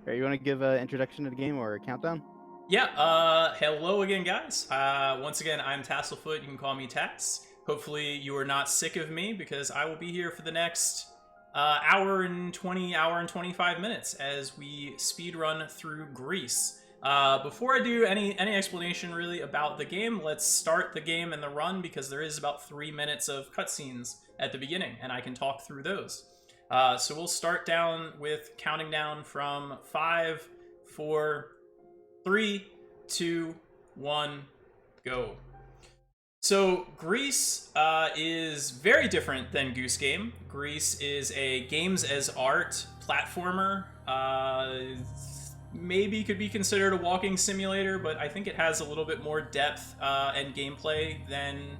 All right, you want to give an introduction to the game or a countdown? Yeah, hello again, guys. Once again, I'm Tasselfoot. You can call me Tass. Hopefully, you are not sick of me because I will be here for the next hour and 25 minutes as we speed run through GRIS. Before I do any explanation really about the game, let's start the game and the run because there is about 3 minutes of cutscenes at the beginning, and I can talk through those. So we'll start down with counting down from 5, 4, 3, 2, 1, go. So GRIS is very different than Goose Game. GRIS is a games as art platformer. Maybe could be considered a walking simulator, but I think it has a little bit more depth and gameplay than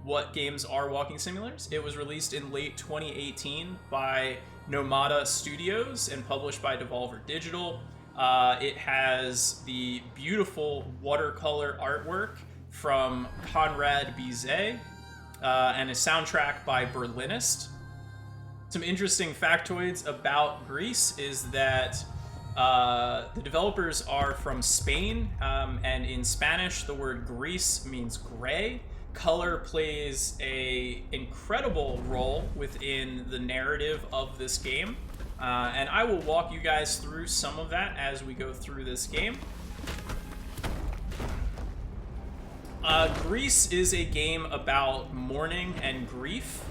what games are walking simulators. It was released in late 2018 by Nomada Studios and published by Devolver Digital. It has the beautiful watercolor artwork from Conrad Bizet and a soundtrack by Berlinist. Some interesting factoids about GRIS is that the developers are from Spain, and in Spanish the word gris means gray. Color plays a incredible role within the narrative of this game. And I will walk you guys through some of that as we go through this game. GRIS is a game about mourning and grief.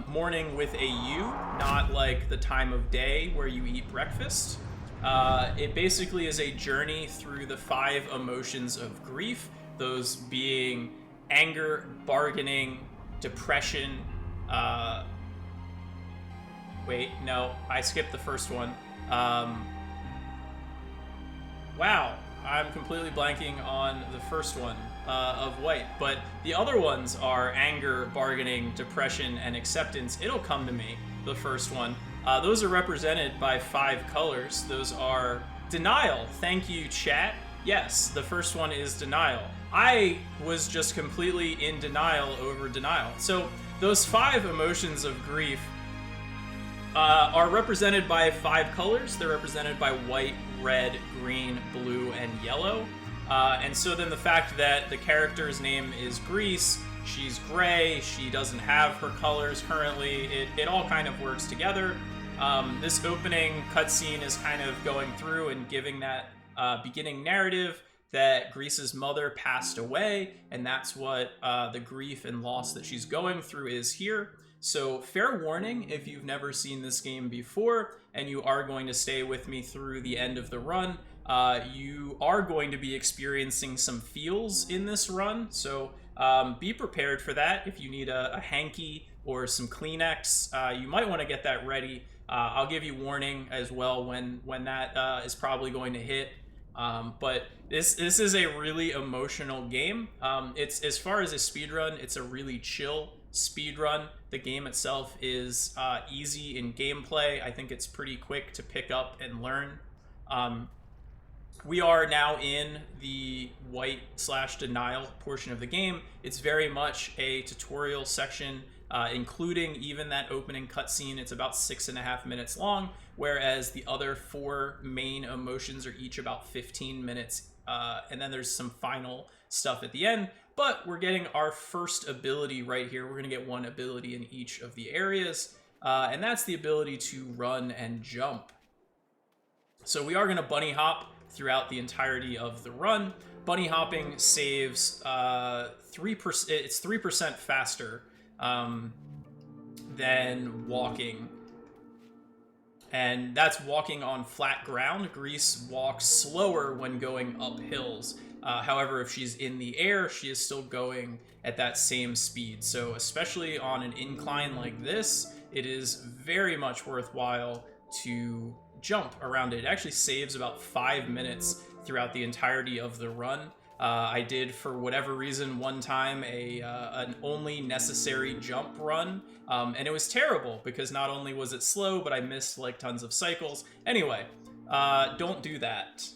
Mourning with a U, not like the time of day where you eat breakfast. It basically is a journey through the 5 emotions of grief, those being anger, bargaining, depression, wait, no, I skipped the first one. Wow, I'm completely blanking on the first one of white. But the other ones are anger, bargaining, depression, and acceptance. It'll come to me, the first one. Those are represented by 5 colors. Those are denial. Thank you, chat. Yes, the first one is denial. I was just completely in denial over denial. So those 5 emotions of grief are represented by 5 colors. They're represented by white, red, green, blue, and yellow. And so then the fact that the character's name is GRIS, she's gray, she doesn't have her colors currently, it all kind of works together. This opening cutscene is kind of going through and giving that beginning narrative that GRIS's mother passed away, and that's what the grief and loss that she's going through is here. So fair warning if you've never seen this game before and you are going to stay with me through the end of the run, you are going to be experiencing some feels in this run. So be prepared for that. If you need a hanky or some Kleenex, you might want to get that ready. I'll give you warning as well when that is probably going to hit. But this is a really emotional game. It's, as far as a speedrun, it's a really chill speedrun. The game itself is easy in gameplay. I think it's pretty quick to pick up and learn. We are now in the white/denial portion of the game. It's very much a tutorial section, including even that opening cutscene. It's about 6.5 minutes long, whereas the other 4 main emotions are each about 15 minutes. And then there's some final stuff at the end. But we're getting our first ability right here. We're going to get 1 ability in each of the areas. And that's the ability to run and jump. So we are going to bunny hop throughout the entirety of the run. Bunny hopping saves 3%. It's 3% faster than walking. And that's walking on flat ground. GRIS walks slower when going up hills. However, if she's in the air, she is still going at that same speed. So especially on an incline like this, it is very much worthwhile to jump around it. It actually saves about 5 minutes throughout the entirety of the run. I did, for whatever reason, one time an only necessary jump run, and it was terrible because not only was it slow, but I missed like tons of cycles. Anyway, don't do that.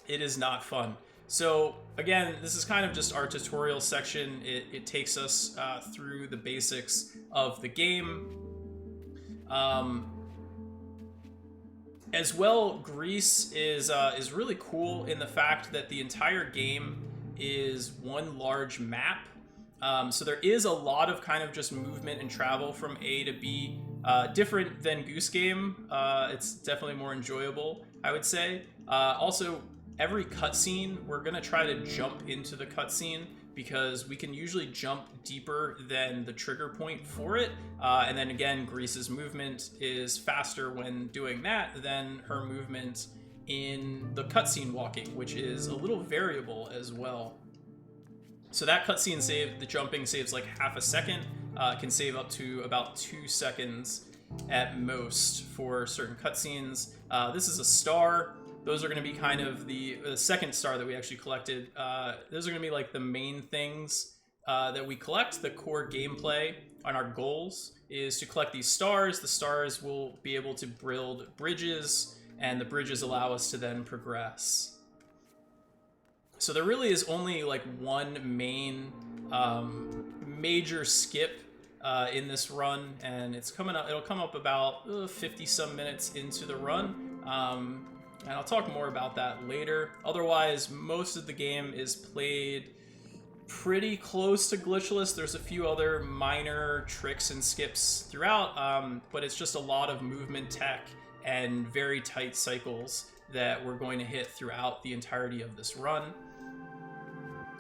It is not fun. So again, this is kind of just our tutorial section. It takes us through the basics of the game. As well, GRIS is really cool in the fact that the entire game is one large map. So there is a lot of kind of just movement and travel from A to B. Different than Goose Game. It's definitely more enjoyable, I would say. Also, every cutscene, we're going to try to jump into the cutscene because we can usually jump deeper than the trigger point for it. And then again, Grease's movement is faster when doing that than her movement in the cutscene walking, which is a little variable as well. So that cutscene save, the jumping saves like half a second, can save up to about 2 seconds at most for certain cutscenes. This is a star. Those are going to be kind of the second star that we actually collected. Those are going to be like the main things that we collect. The core gameplay on our goals is to collect these stars. The stars will be able to build bridges, and the bridges allow us to then progress. So there really is only like one main major skip in this run, and it's coming up. It'll come up about 50 some minutes into the run. And I'll talk more about that later. Otherwise, most of the game is played pretty close to glitchless. There's a few other minor tricks and skips throughout, but it's just a lot of movement tech and very tight cycles that we're going to hit throughout the entirety of this run.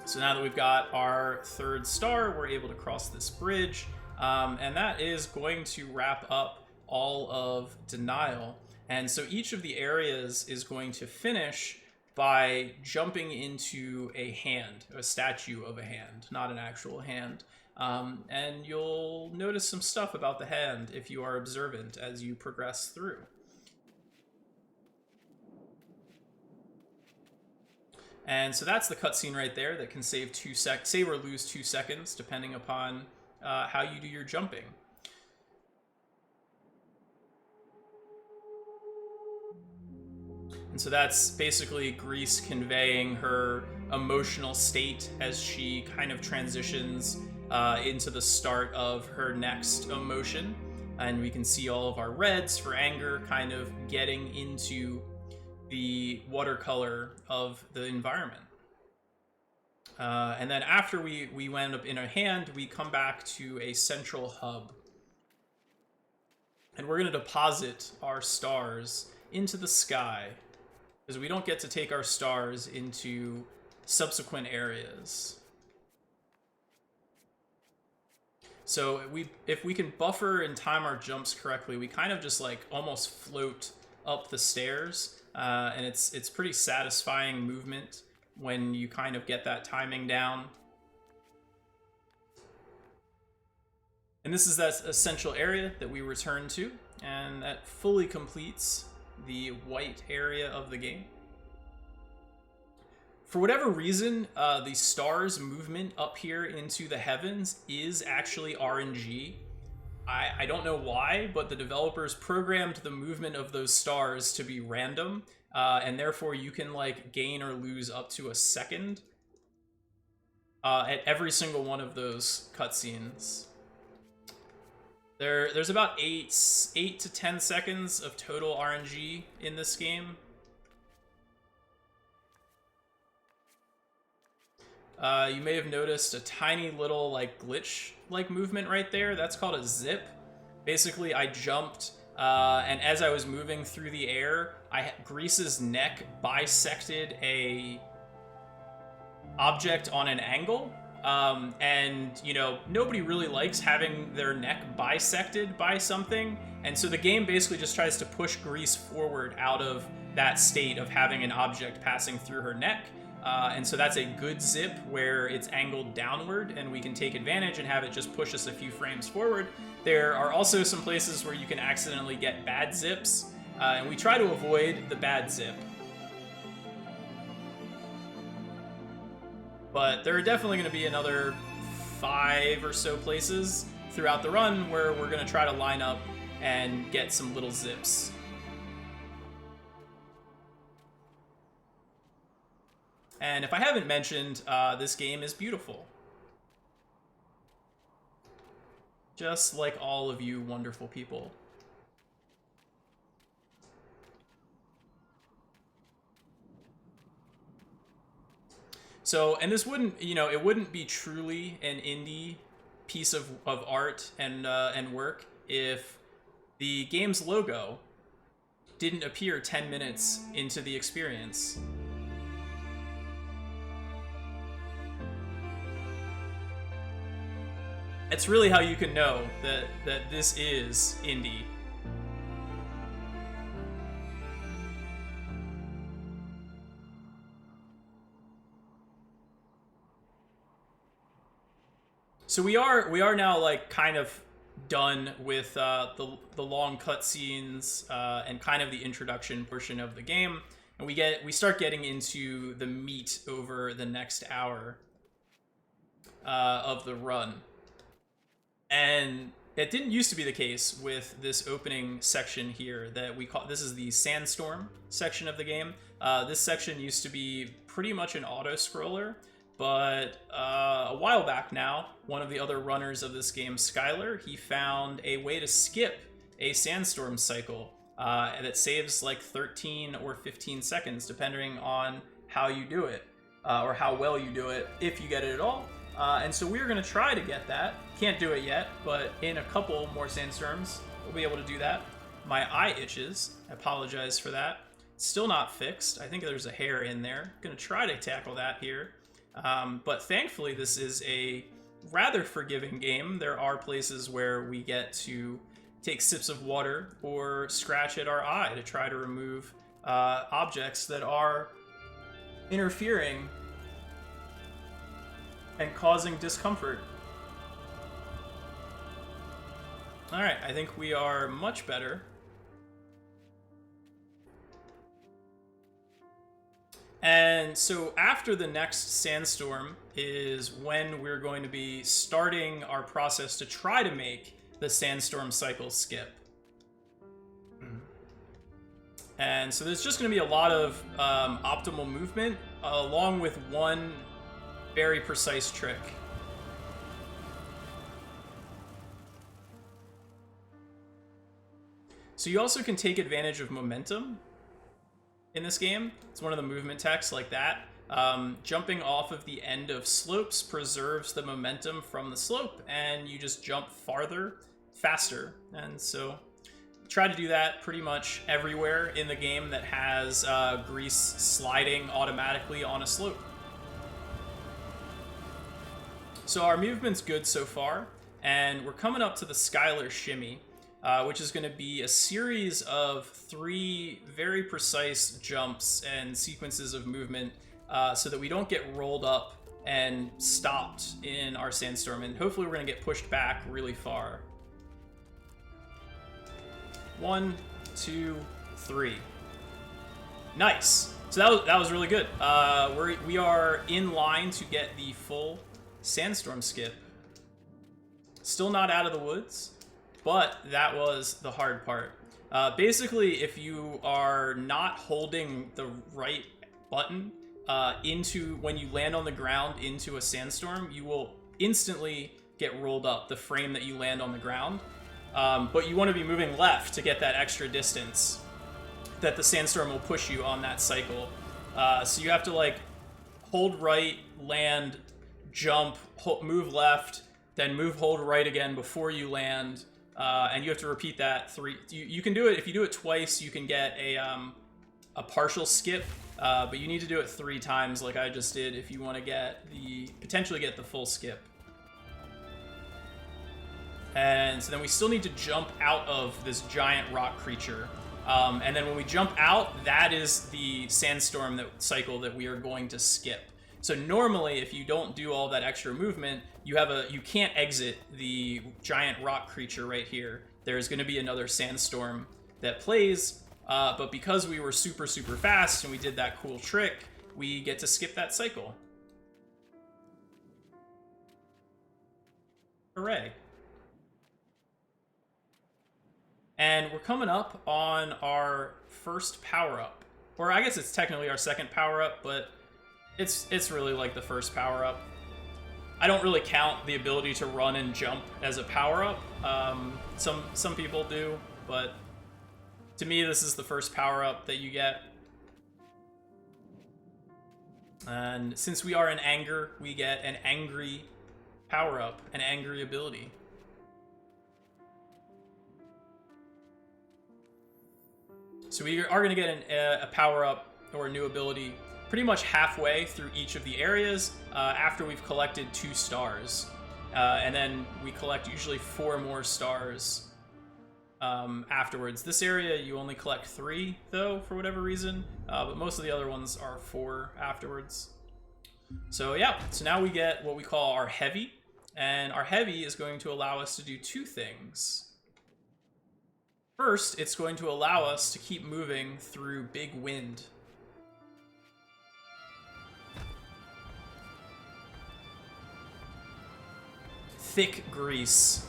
So now that we've got our third star, we're able to cross this bridge, and that is going to wrap up all of Denial. And so each of the areas is going to finish by jumping into a hand, a statue of a hand, not an actual hand. And you'll notice some stuff about the hand if you are observant as you progress through. And so that's the cutscene right there that can save save or lose 2 seconds, depending upon how you do your jumping. And so that's basically GRIS conveying her emotional state as she kind of transitions into the start of her next emotion. And we can see all of our reds for anger kind of getting into the watercolor of the environment. And then after we wind up in a hand, we come back to a central hub. And we're going to deposit our stars into the sky, because we don't get to take our stars into subsequent areas. So if we can buffer and time our jumps correctly, we kind of just like almost float up the stairs, and it's pretty satisfying movement when you kind of get that timing down. And this is that essential area that we return to, and that fully completes the white area of the game. For whatever reason, the stars movement up here into the heavens is actually RNG. I don't know why, but the developers programmed the movement of those stars to be random, and therefore you can like gain or lose up to a second at every single one of those cutscenes. There's about 8 to 10 seconds of total RNG in this game. You may have noticed a tiny little like glitch-like movement right there. That's called a zip. Basically, I jumped, and as I was moving through the air, Grease's neck bisected a object on an angle. And you know, nobody really likes having their neck bisected by something, and so the game basically just tries to push Grease forward out of that state of having an object passing through her neck, and so that's a good zip where it's angled downward and we can take advantage and have it just push us a few frames forward. There are also some places where you can accidentally get bad zips, and we try to avoid the bad zip. But there are definitely going to be another 5 or so places throughout the run where we're going to try to line up and get some little zips. And if I haven't mentioned, this game is beautiful. Just like all of you wonderful people. So, and this wouldn't, you know, it wouldn't be truly an indie piece of art and work if the game's logo didn't appear 10 minutes into the experience. It's really how you can know that this is indie. So we are now like kind of done with the long cutscenes and kind of the introduction portion of the game, and we start getting into the meat over the next hour of the run. And it didn't used to be the case with this opening section here that we call, this is the Sandstorm section of the game. This section used to be pretty much an auto-scroller, but a while back now, one of the other runners of this game, Skylar, he found a way to skip a Sandstorm cycle that saves like 13 or 15 seconds, depending on how you do it, or how well you do it, if you get it at all. And so we're going to try to get that. Can't do it yet, but in a couple more Sandstorms, we'll be able to do that. My eye itches. I apologize for that. It's still not fixed. I think there's a hair in there. Going to try to tackle that here. But thankfully, this is a rather forgiving game. There are places where we get to take sips of water or scratch at our eye to try to remove objects that are interfering and causing discomfort. All right, I think we are much better. And so after the next Sandstorm is when we're going to be starting our process to try to make the Sandstorm cycle skip. And so there's just going to be a lot of optimal movement along with one very precise trick. So you also can take advantage of momentum in this game. It's one of the movement techs like that. Jumping off of the end of slopes preserves the momentum from the slope, and you just jump farther, faster. And so try to do that pretty much everywhere in the game that has GRIS sliding automatically on a slope. So our movement's good so far, and we're coming up to the Skylar Shimmy, which is going to be a series of 3 very precise jumps and sequences of movement so that we don't get rolled up and stopped in our Sandstorm, and hopefully we're going to get pushed back really far. 1, 2, 3. Nice. So that was really good. We are in line to get the full Sandstorm skip. Still not out of the woods, but that was the hard part. Basically, if you are not holding the right button when you land on the ground into a Sandstorm, you will instantly get rolled up the frame that you land on the ground. But you want to be moving left to get that extra distance that the Sandstorm will push you on that cycle. So you have to like hold right, land, jump, move left, then hold right again before you land. And you have to repeat that 3. You can do it, if you do it twice, you can get a partial skip, but you need to do it 3 times like I just did if you want to potentially get the full skip. And so then we still need to jump out of this giant rock creature. And then when we jump out, that is the Sandstorm cycle that we are going to skip. So normally, if you don't do all that extra movement, you can't exit the giant rock creature right here. There's going to be another Sandstorm that plays, but because we were super, super fast and we did that cool trick, we get to skip that cycle. Hooray. And we're coming up on our first power-up. Or I guess it's technically our second power-up, but it's really like the first power-up. I don't really count the ability to run and jump as a power-up. Some people do, but to me, this is the first power-up that you get. And since we are in anger, we get an angry power-up, an angry ability. So we are going to get a power-up or a new ability pretty much halfway through each of the areas after we've collected 2 stars. And then we collect usually 4 more stars afterwards. This area you only collect 3 though, for whatever reason, but most of the other ones are 4 afterwards. So yeah, so now we get what we call our heavy, and our heavy is going to allow us to do 2 things. First, it's going to allow us to keep moving through big wind. Thick grease.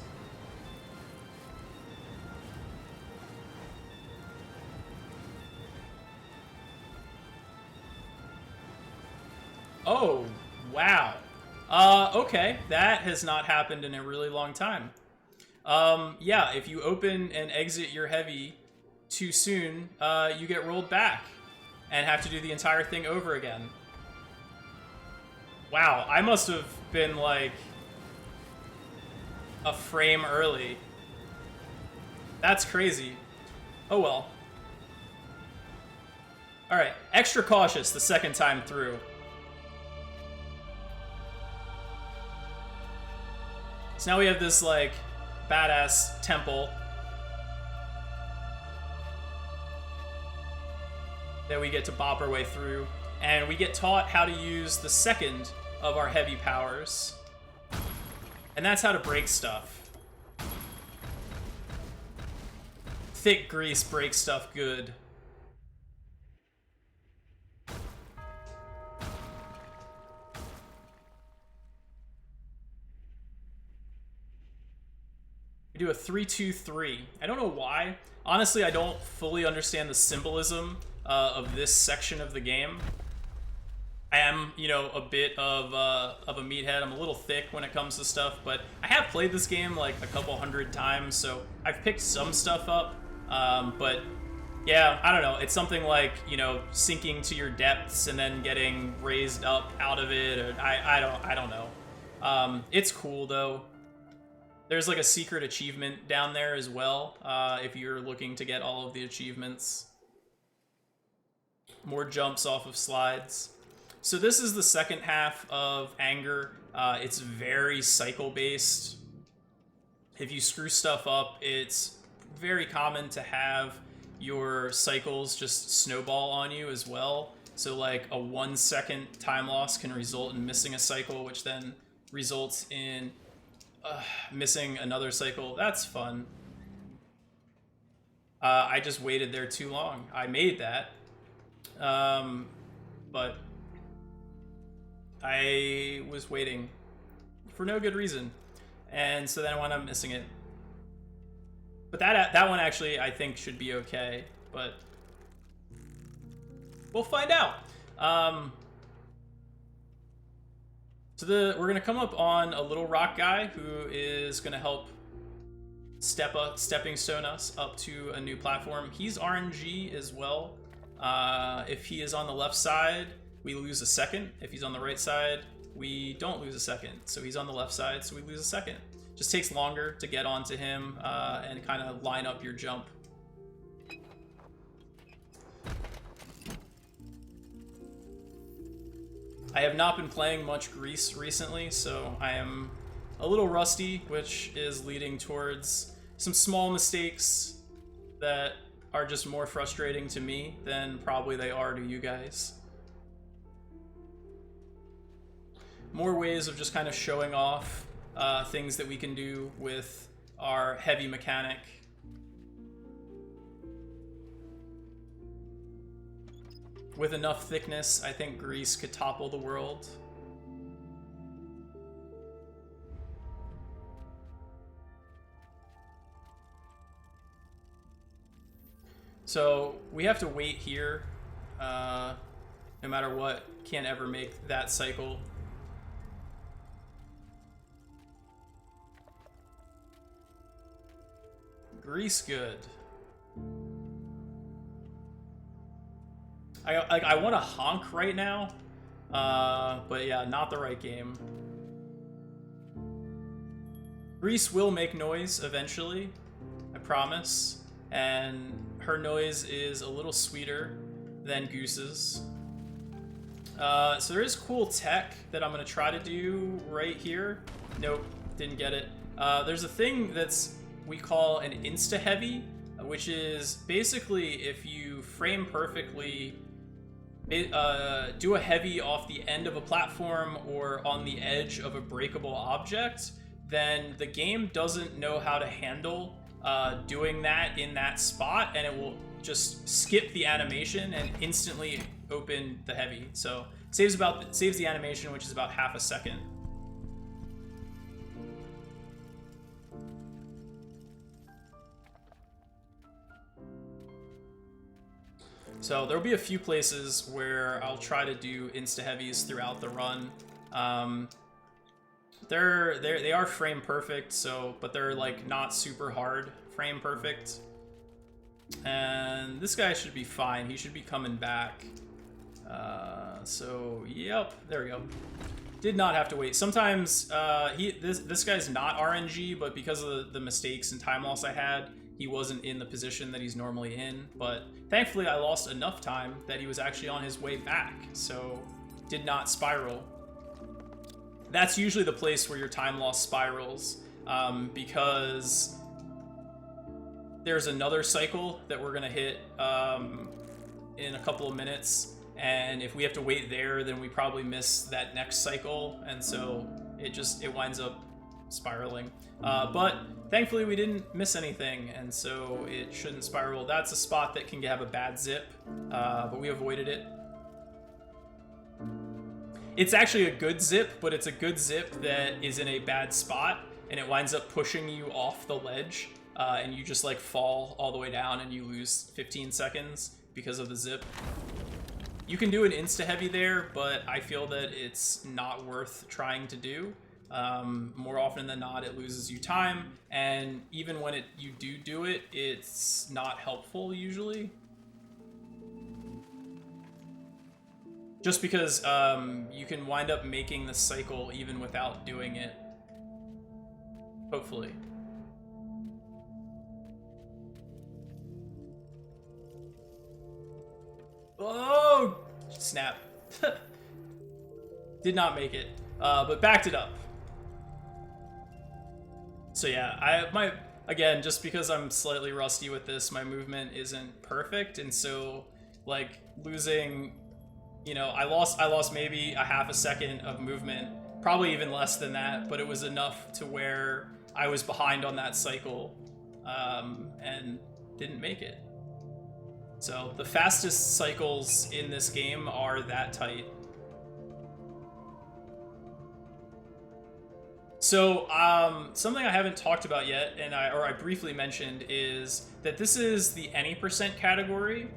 Oh, wow. Okay, that has not happened in a really long time. Yeah, if you open and exit your heavy too soon, you get rolled back and have to do the entire thing over again. Wow, I must have been like a frame early. That's crazy. Oh well. Alright, extra cautious the second time through. So now we have this like badass temple that we get to bop our way through, and we get taught how to use the second of our heavy powers, and that's how to break stuff. Thick grease breaks stuff good. Do a 3-2-3. I don't know why. Honestly, I don't fully understand the symbolism of this section of the game. I am, you know, a bit of a meathead. I'm a little thick when it comes to stuff, but I have played this game like a couple hundred times, so I've picked some stuff up. But yeah, I don't know. It's something like, you know, sinking to your depths and then getting raised up out of it. Or I don't know. It's cool though. There's like a secret achievement down there as well, if you're looking to get all of the achievements. More jumps off of slides. So this is the second half of Anger. It's very cycle-based. If you screw stuff up, it's very common to have your cycles just snowball on you as well. So like a 1 second time loss can result in missing a cycle, which then results in missing another cycle. That's fun. I just waited there too long. I made that. But I was waiting for no good reason. And so then I wound up missing it. But that one actually I think should be okay, but we'll find out. So we're gonna come up on a little rock guy who is gonna help stepping stone us up to a new platform. He's RNG as well. If he is on the left side, we lose a second. If he's on the right side, we don't lose a second. So he's on the left side, so we lose a second. Just takes longer to get onto him and kind of line up your jump. I have not been playing much GRIS recently, so I am a little rusty, which is leading towards some small mistakes that are just more frustrating to me than probably they are to you guys. More ways of just kind of showing off things that we can do with our heavy mechanic. With enough thickness, I think GRIS could topple the world. So we have to wait here, no matter what. Can't ever make that cycle. GRIS good. I want to honk right now, But yeah, not the right game. GRIS will make noise eventually, I promise. And her noise is a little sweeter than Goose's. So there is cool tech that I'm going to try to do right here. Nope, didn't get it. There's a thing we call an insta-heavy, which is basically if you frame perfectly, do a heavy off the end of a platform or on the edge of a breakable object, then the game doesn't know how to handle doing that in that spot, and it will just skip the animation and instantly open the heavy. So saves the animation, which is about half a second. So there'll be a few places where I'll try to do insta-heavies throughout the run. They are frame perfect, but they're like not super hard frame perfect. And this guy should be fine. He should be coming back. So yep, there we go. Did not have to wait. Sometimes this guy's not RNG, but because of the mistakes and time loss I had, he wasn't in the position that he's normally in. But thankfully, I lost enough time that he was actually on his way back, so did not spiral. That's usually the place where your time loss spirals, because there's another cycle that we're gonna hit in a couple of minutes, and if we have to wait there, then we probably miss that next cycle, and so it winds up spiraling. But thankfully we didn't miss anything, and so it shouldn't spiral. That's a spot that can have a bad zip, but we avoided it. It's actually a good zip, but it's a good zip that is in a bad spot, and it winds up pushing you off the ledge, and you just like fall all the way down and you lose 15 seconds because of the zip. You can do an insta-heavy there, but I feel that it's not worth trying to do. More often than not, it loses you time, and even when you do it, it's not helpful usually. Just because you can wind up making the cycle even without doing it. Hopefully. Oh! Snap. Did not make it, but backed it up. So yeah, again, just because I'm slightly rusty with this, my movement isn't perfect, and so like losing, you know, I lost maybe a half a second of movement, probably even less than that, but it was enough to where I was behind on that cycle, and didn't make it. So the fastest cycles in this game are that tight. So something I haven't talked about yet, and I briefly mentioned, is that this is the any percent category.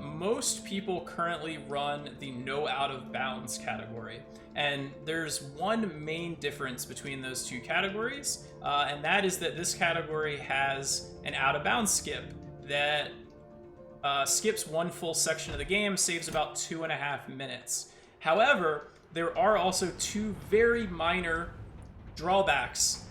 Most people currently run the no out of bounds category, and there's one main difference between those two categories, and that is that this category has an out of bounds skip that skips one full section of the game, saves about 2.5 minutes. However, there are also two very minor drawbacks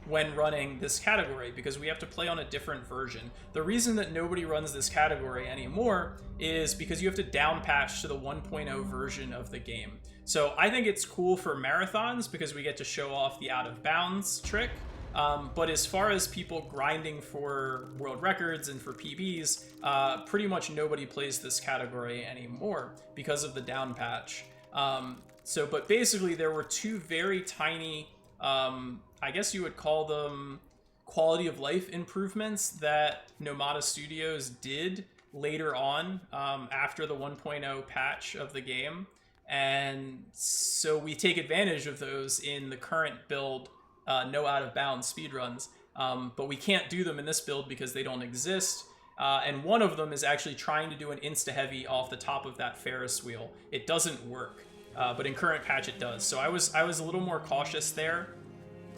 when running this category, because we have to play on a different version. The reason that nobody runs this category anymore is because you have to down patch to the 1.0 version of the game. So I think it's cool for marathons because we get to show off the out of bounds trick. But as far as people grinding for world records and for PBs, pretty much nobody plays this category anymore because of the down patch. But basically there were two very tiny, I guess you would call them quality of life improvements that Nomada Studios did later on, after the 1.0 patch of the game. And so we take advantage of those in the current build, no out of bounds speedruns, but we can't do them in this build because they don't exist. And one of them is actually trying to do an insta-heavy off the top of that Ferris wheel. It doesn't work, but in current patch it does. So I was a little more cautious there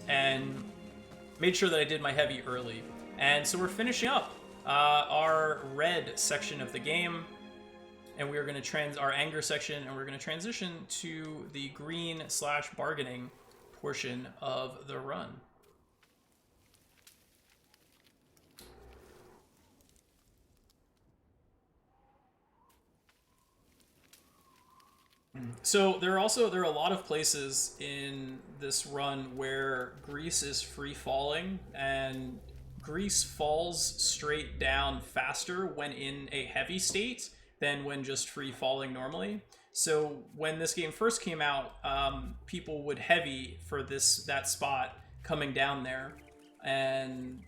and made sure that I did my heavy early. And so we're finishing up our red section of the game. and we are going to our anger section, and we're going to transition to the green/bargaining portion of the run. So there are a lot of places in this run where GRIS is free falling, and GRIS falls straight down faster when in a heavy state than when just free falling normally. So when this game first came out, people would heavy for that spot coming down there, and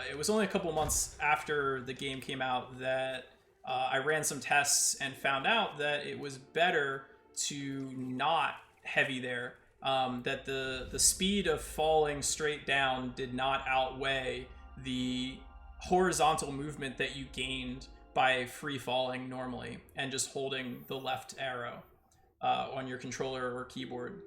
it was only a couple months after the game came out that I ran some tests and found out that it was better to not heavy there. That the speed of falling straight down did not outweigh the horizontal movement that you gained by free falling normally and just holding the left arrow on your controller or keyboard.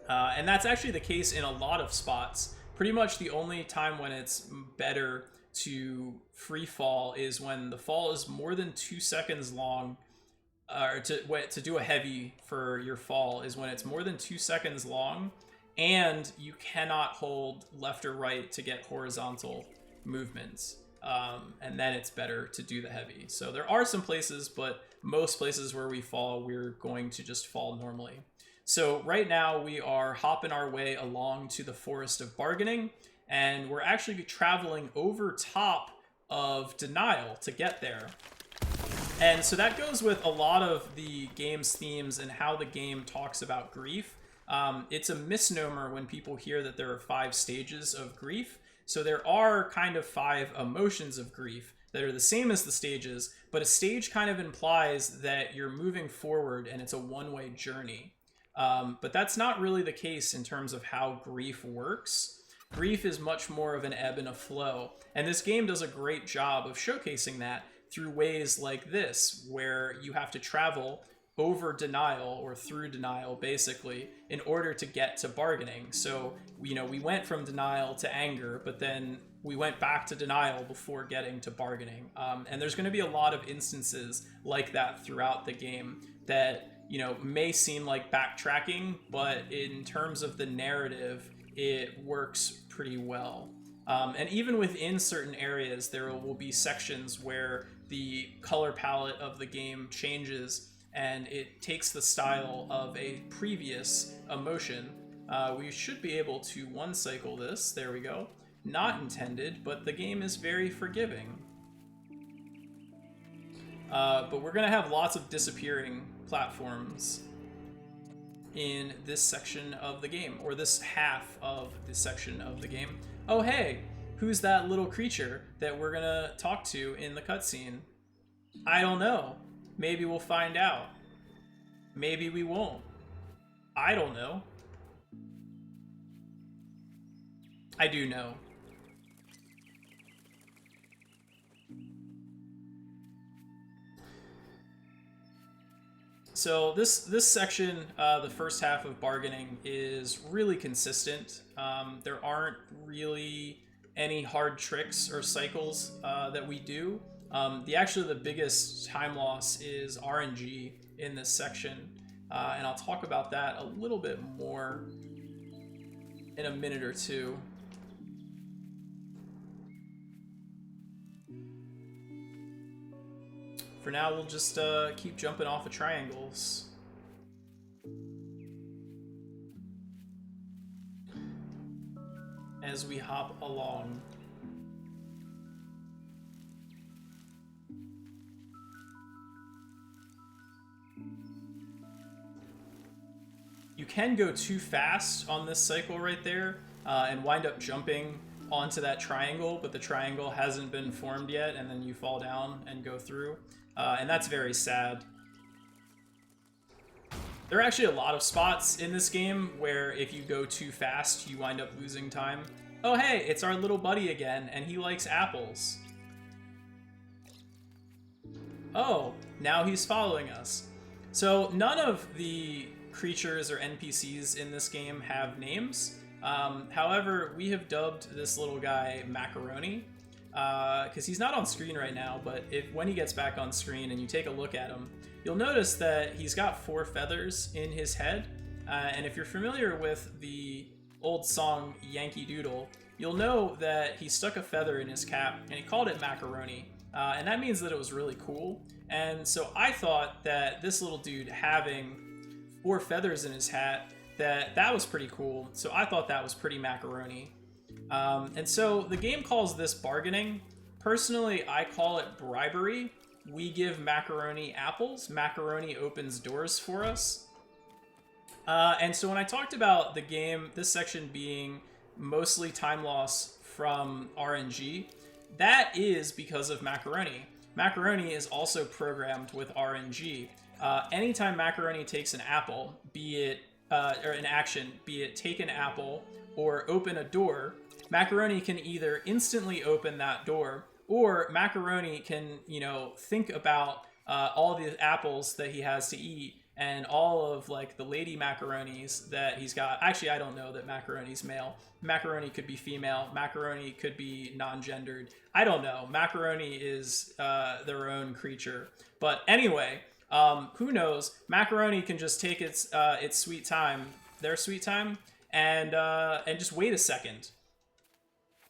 And that's actually the case in a lot of spots. Pretty much the only time when it's better to free fall is when the fall is more than 2 seconds long, or to do a heavy for your fall is when it's more than 2 seconds long, and you cannot hold left or right to get horizontal movements. And then it's better to do the heavy. So there are some places, but most places where we fall, we're going to just fall normally. So right now we are hopping our way along to the Forest of Bargaining, and we're actually traveling over top of Denial to get there. And so that goes with a lot of the game's themes and how the game talks about grief. It's a misnomer when people hear that there are 5 stages of grief. So there are kind of 5 emotions of grief that are the same as the stages, but a stage kind of implies that you're moving forward and it's a one-way journey. But that's not really the case in terms of how grief works. Grief is much more of an ebb and a flow, and this game does a great job of showcasing that through ways like this, where you have to travel over Denial, or through Denial basically, in order to get to bargaining. So, we went from Denial to anger, but then we went back to Denial before getting to bargaining. And there's going to be a lot of instances like that throughout the game that, may seem like backtracking, but in terms of the narrative, it works pretty well. And even within certain areas, there will be sections where the color palette of the game changes and it takes the style of a previous emotion. We should be able to one cycle this. There we go. Not intended, but the game is very forgiving. But we're going to have lots of disappearing platforms in this section of the game, or this half of this section of the game. Oh, hey, who's that little creature that we're gonna talk to in the cutscene? I don't know. Maybe we'll find out. Maybe we won't. I don't know. I do know. So this section, the first half of bargaining, is really consistent. There aren't really any hard tricks or cycles that we do. Actually, the biggest time loss is RNG in this section, and I'll talk about that a little bit more in a minute or two. For now, we'll just keep jumping off of triangles. As we hop along. You can go too fast on this cycle right there and wind up jumping onto that triangle, but the triangle hasn't been formed yet, and then you fall down and go through. And that's very sad. There are actually a lot of spots in this game where if you go too fast, you wind up losing time. Oh hey, it's our little buddy again, and he likes apples. Oh, now he's following us. So none of the creatures or NPCs in this game have names. However, we have dubbed this little guy Macaroni. because he's not on screen right now, but when he gets back on screen and you take a look at him, you'll notice that he's got 4 feathers in his head. And if you're familiar with the old song Yankee Doodle, you'll know that he stuck a feather in his cap and he called it macaroni. And that means that it was really cool. And so I thought that this little dude having 4 feathers in his hat, that was pretty cool. So I thought that was pretty macaroni. And so the game calls this bargaining. Personally, I call it bribery. We give macaroni apples. Macaroni opens doors for us. And so when I talked about the game, this section being mostly time loss from RNG, that is because of macaroni. Macaroni is also programmed with RNG. Anytime macaroni takes an apple, be it or an action, be it take an apple or open a door, macaroni can either instantly open that door, or macaroni can, think about all the apples that he has to eat and all of like the lady macaronis that he's got. Actually, I don't know that macaroni's male. Macaroni could be female. Macaroni could be non-gendered. I don't know. Macaroni is their own creature. But anyway, who knows? Macaroni can just take its sweet time, their sweet time, and just wait a second.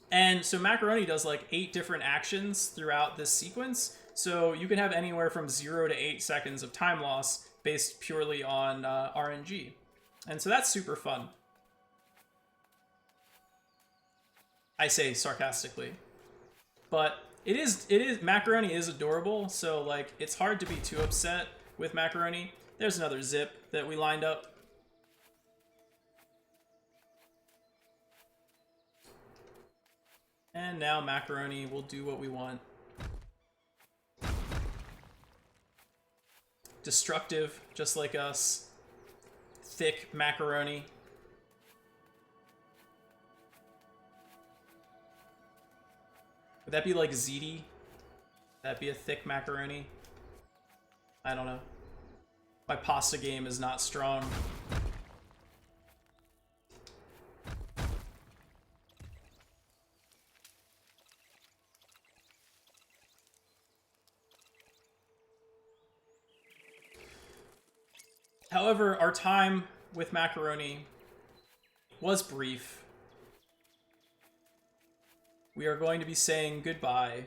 And so macaroni does like 8 different actions throughout this sequence. So you can have anywhere from 0 to 8 seconds of time loss based purely on RNG. And so that's super fun. I say sarcastically. But it is macaroni is adorable, so like it's hard to be too upset with macaroni. There's another zip that we lined up. And now macaroni will do what we want. Destructive, just like us. Thick macaroni. Would that be like ziti? Would that be a thick macaroni? I don't know. My pasta game is not strong. However, our time with macaroni was brief. We are going to be saying goodbye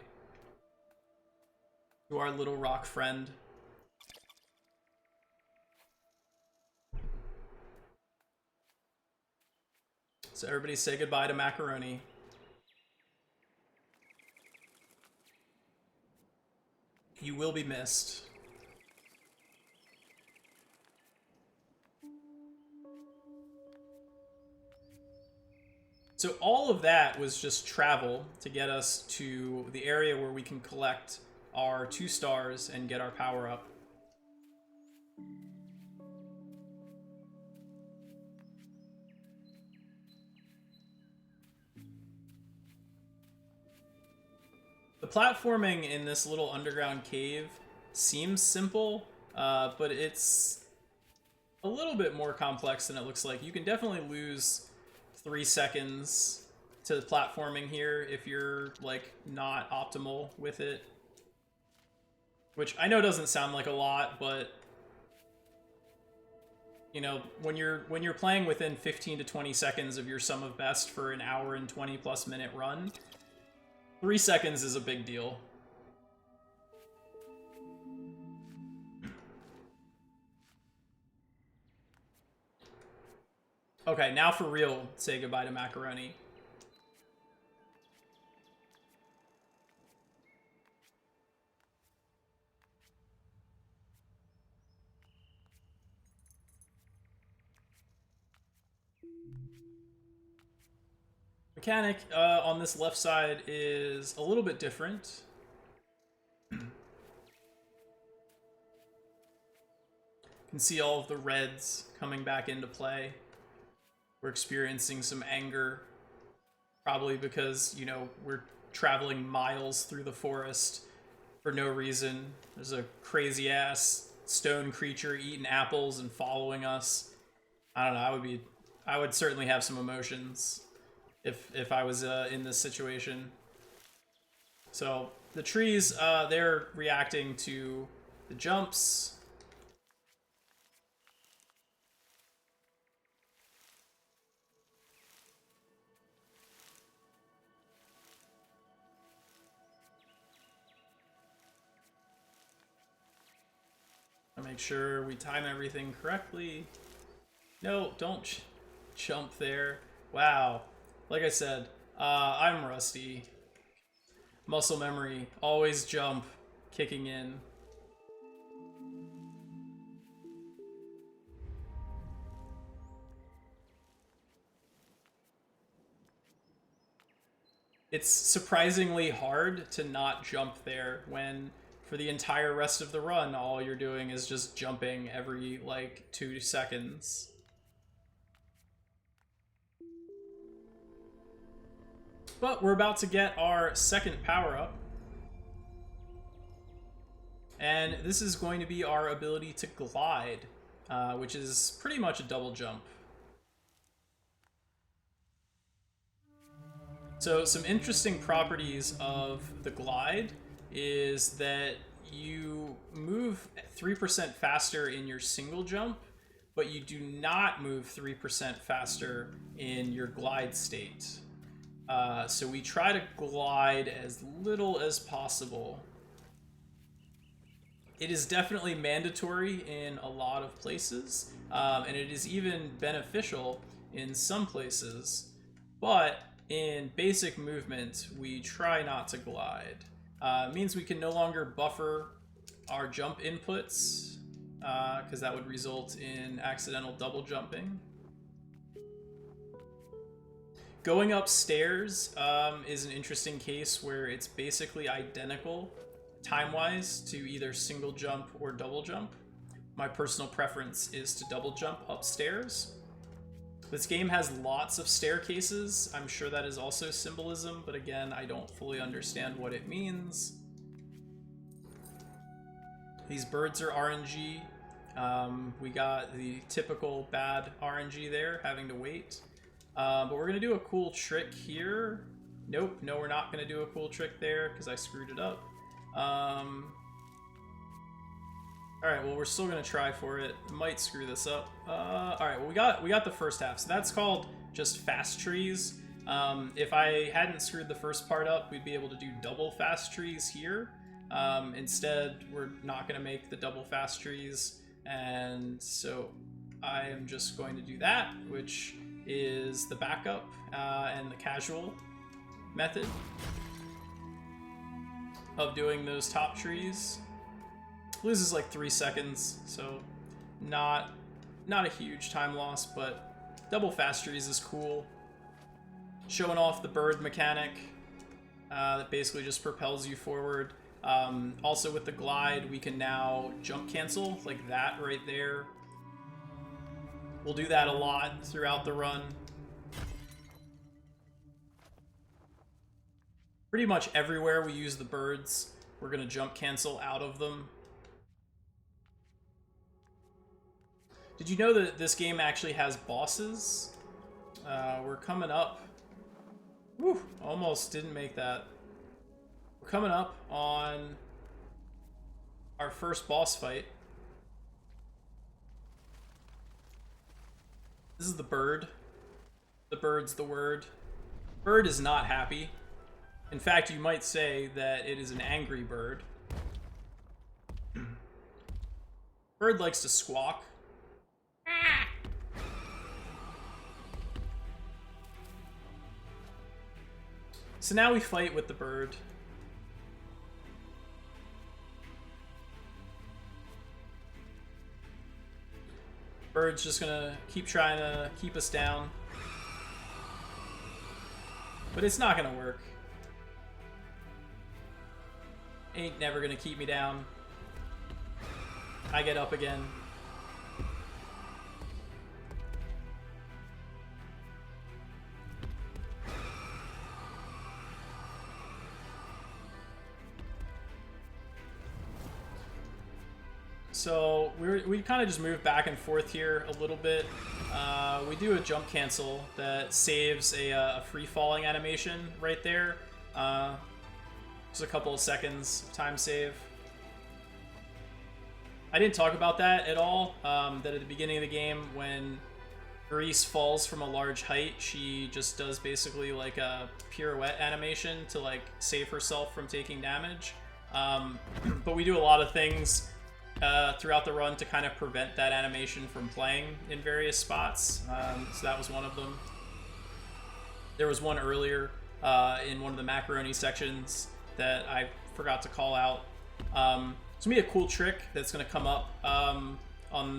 to our little rock friend. So everybody say goodbye to macaroni. You will be missed. So all of that was just travel to get us to the area where we can collect our 2 stars and get our power up. The platforming in this little underground cave seems simple, but it's a little bit more complex than it looks like. You can definitely lose 3 seconds to the platforming here if you're like not optimal with it, which I know doesn't sound like a lot, but when you're playing within 15 to 20 seconds of your sum of best for an hour and 20 plus minute run, 3 seconds is a big deal. Okay, now for real, say goodbye to macaroni. Mechanic on this left side is a little bit different. You can see all of the reds coming back into play. We're experiencing some anger, probably because, we're traveling miles through the forest for no reason. There's a crazy-ass stone creature eating apples and following us. I don't know, I would certainly have some emotions if I was in this situation. So the trees, they're reacting to the jumps. Make sure we time everything correctly. No, don't jump there. Wow. Like I said, I'm rusty. Muscle memory, always jump, kicking in. It's surprisingly hard to not jump there when for the entire rest of the run, all you're doing is just jumping every, like, 2 seconds. But we're about to get our second power-up. And this is going to be our ability to glide, which is pretty much a double jump. So some interesting properties of the glide is that you move 3% faster in your single jump, but you do not move 3% faster in your glide state. So we try to glide as little as possible. It is definitely mandatory in a lot of places, and it is even beneficial in some places, but in basic movement, we try not to glide. It means we can no longer buffer our jump inputs, because that would result in accidental double jumping. Going upstairs is an interesting case where it's basically identical time-wise to either single jump or double jump. My personal preference is to double jump upstairs. This game has lots of staircases. I'm sure that is also symbolism, but again, I don't fully understand what it means. These birds are RNG. We got the typical bad RNG there, having to wait. But we're gonna do a cool trick here. Nope, no, we're not gonna do a cool trick there because I screwed it up. Alright, well, we're still gonna try for it. Might screw this up. Alright, well, we got the first half. So that's called just fast trees. If I hadn't screwed the first part up, we'd be able to do double fast trees here. Instead, we're not gonna make the double fast trees, and so I am just going to do that, which is the backup and the casual method of doing those top trees. Loses like 3 seconds, so not a huge time loss, but double fast trees is cool. Showing off the bird mechanic that basically just propels you forward. Also with the glide, we can now jump cancel like that right there. We'll do that a lot throughout the run. Pretty much everywhere we use the birds, we're gonna jump cancel out of them. Did you know that this game actually has bosses? We're coming up. Whew, almost didn't make that. We're coming up on our first boss fight. This is the bird. The bird's the word. Bird is not happy. In fact, you might say that it is an angry bird. Bird likes to squawk. So now we fight with the bird. Bird's just gonna keep trying to keep us down. But it's not gonna work. Ain't never gonna keep me down. I get up again. So we kind of just move back and forth here a little bit. We do a jump cancel that saves a free falling animation right there. Just a couple of seconds of time save. I didn't talk about that at all, that at the beginning of the game, when GRIS falls from a large height, she just does basically like a pirouette animation to like save herself from taking damage. But we do a lot of things throughout the run to kind of prevent that animation from playing in various spots. So that was one of them. There was one earlier in one of the macaroni sections that I forgot to call out. It's gonna be a cool trick that's gonna come up on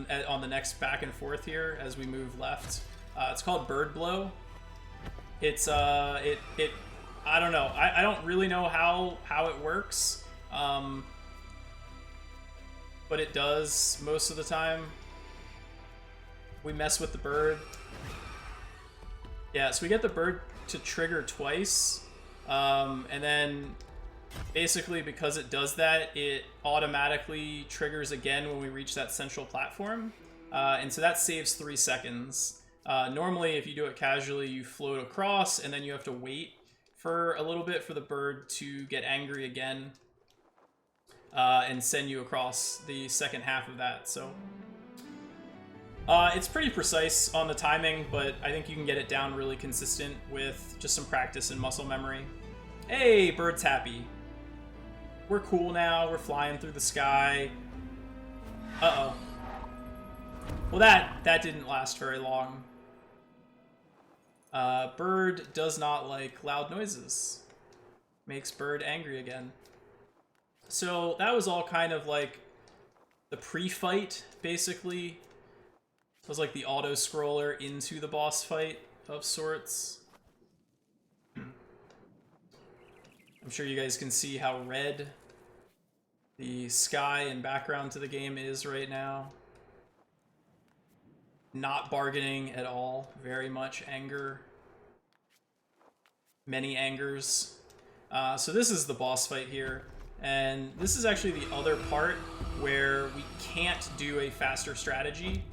the next back and forth here as we move left. It's called bird blow. It's I don't know. I don't really know how it works, but it does most of the time. We mess with the bird. Yeah, so we get the bird to trigger twice, and then basically because it does that, it automatically triggers again when we reach that central platform, and so that saves 3 seconds. Normally, if you do it casually, you float across, and then you have to wait for a little bit for the bird to get angry again, and send you across the second half of that. So it's pretty precise on the timing, but I think you can get it down really consistent with just some practice and muscle memory. Hey, bird's happy. We're cool now. We're flying through the sky. Uh-oh. Well, that didn't last very long. Bird does not like loud noises. Makes bird angry again. So that was all kind of like the pre-fight, basically. It was like the auto-scroller into the boss fight of sorts. I'm sure you guys can see how red the sky and background to the game is right now. Not bargaining at all. Very much anger. Many angers. So this is the boss fight here. And this is actually the other part where we can't do a faster strategy.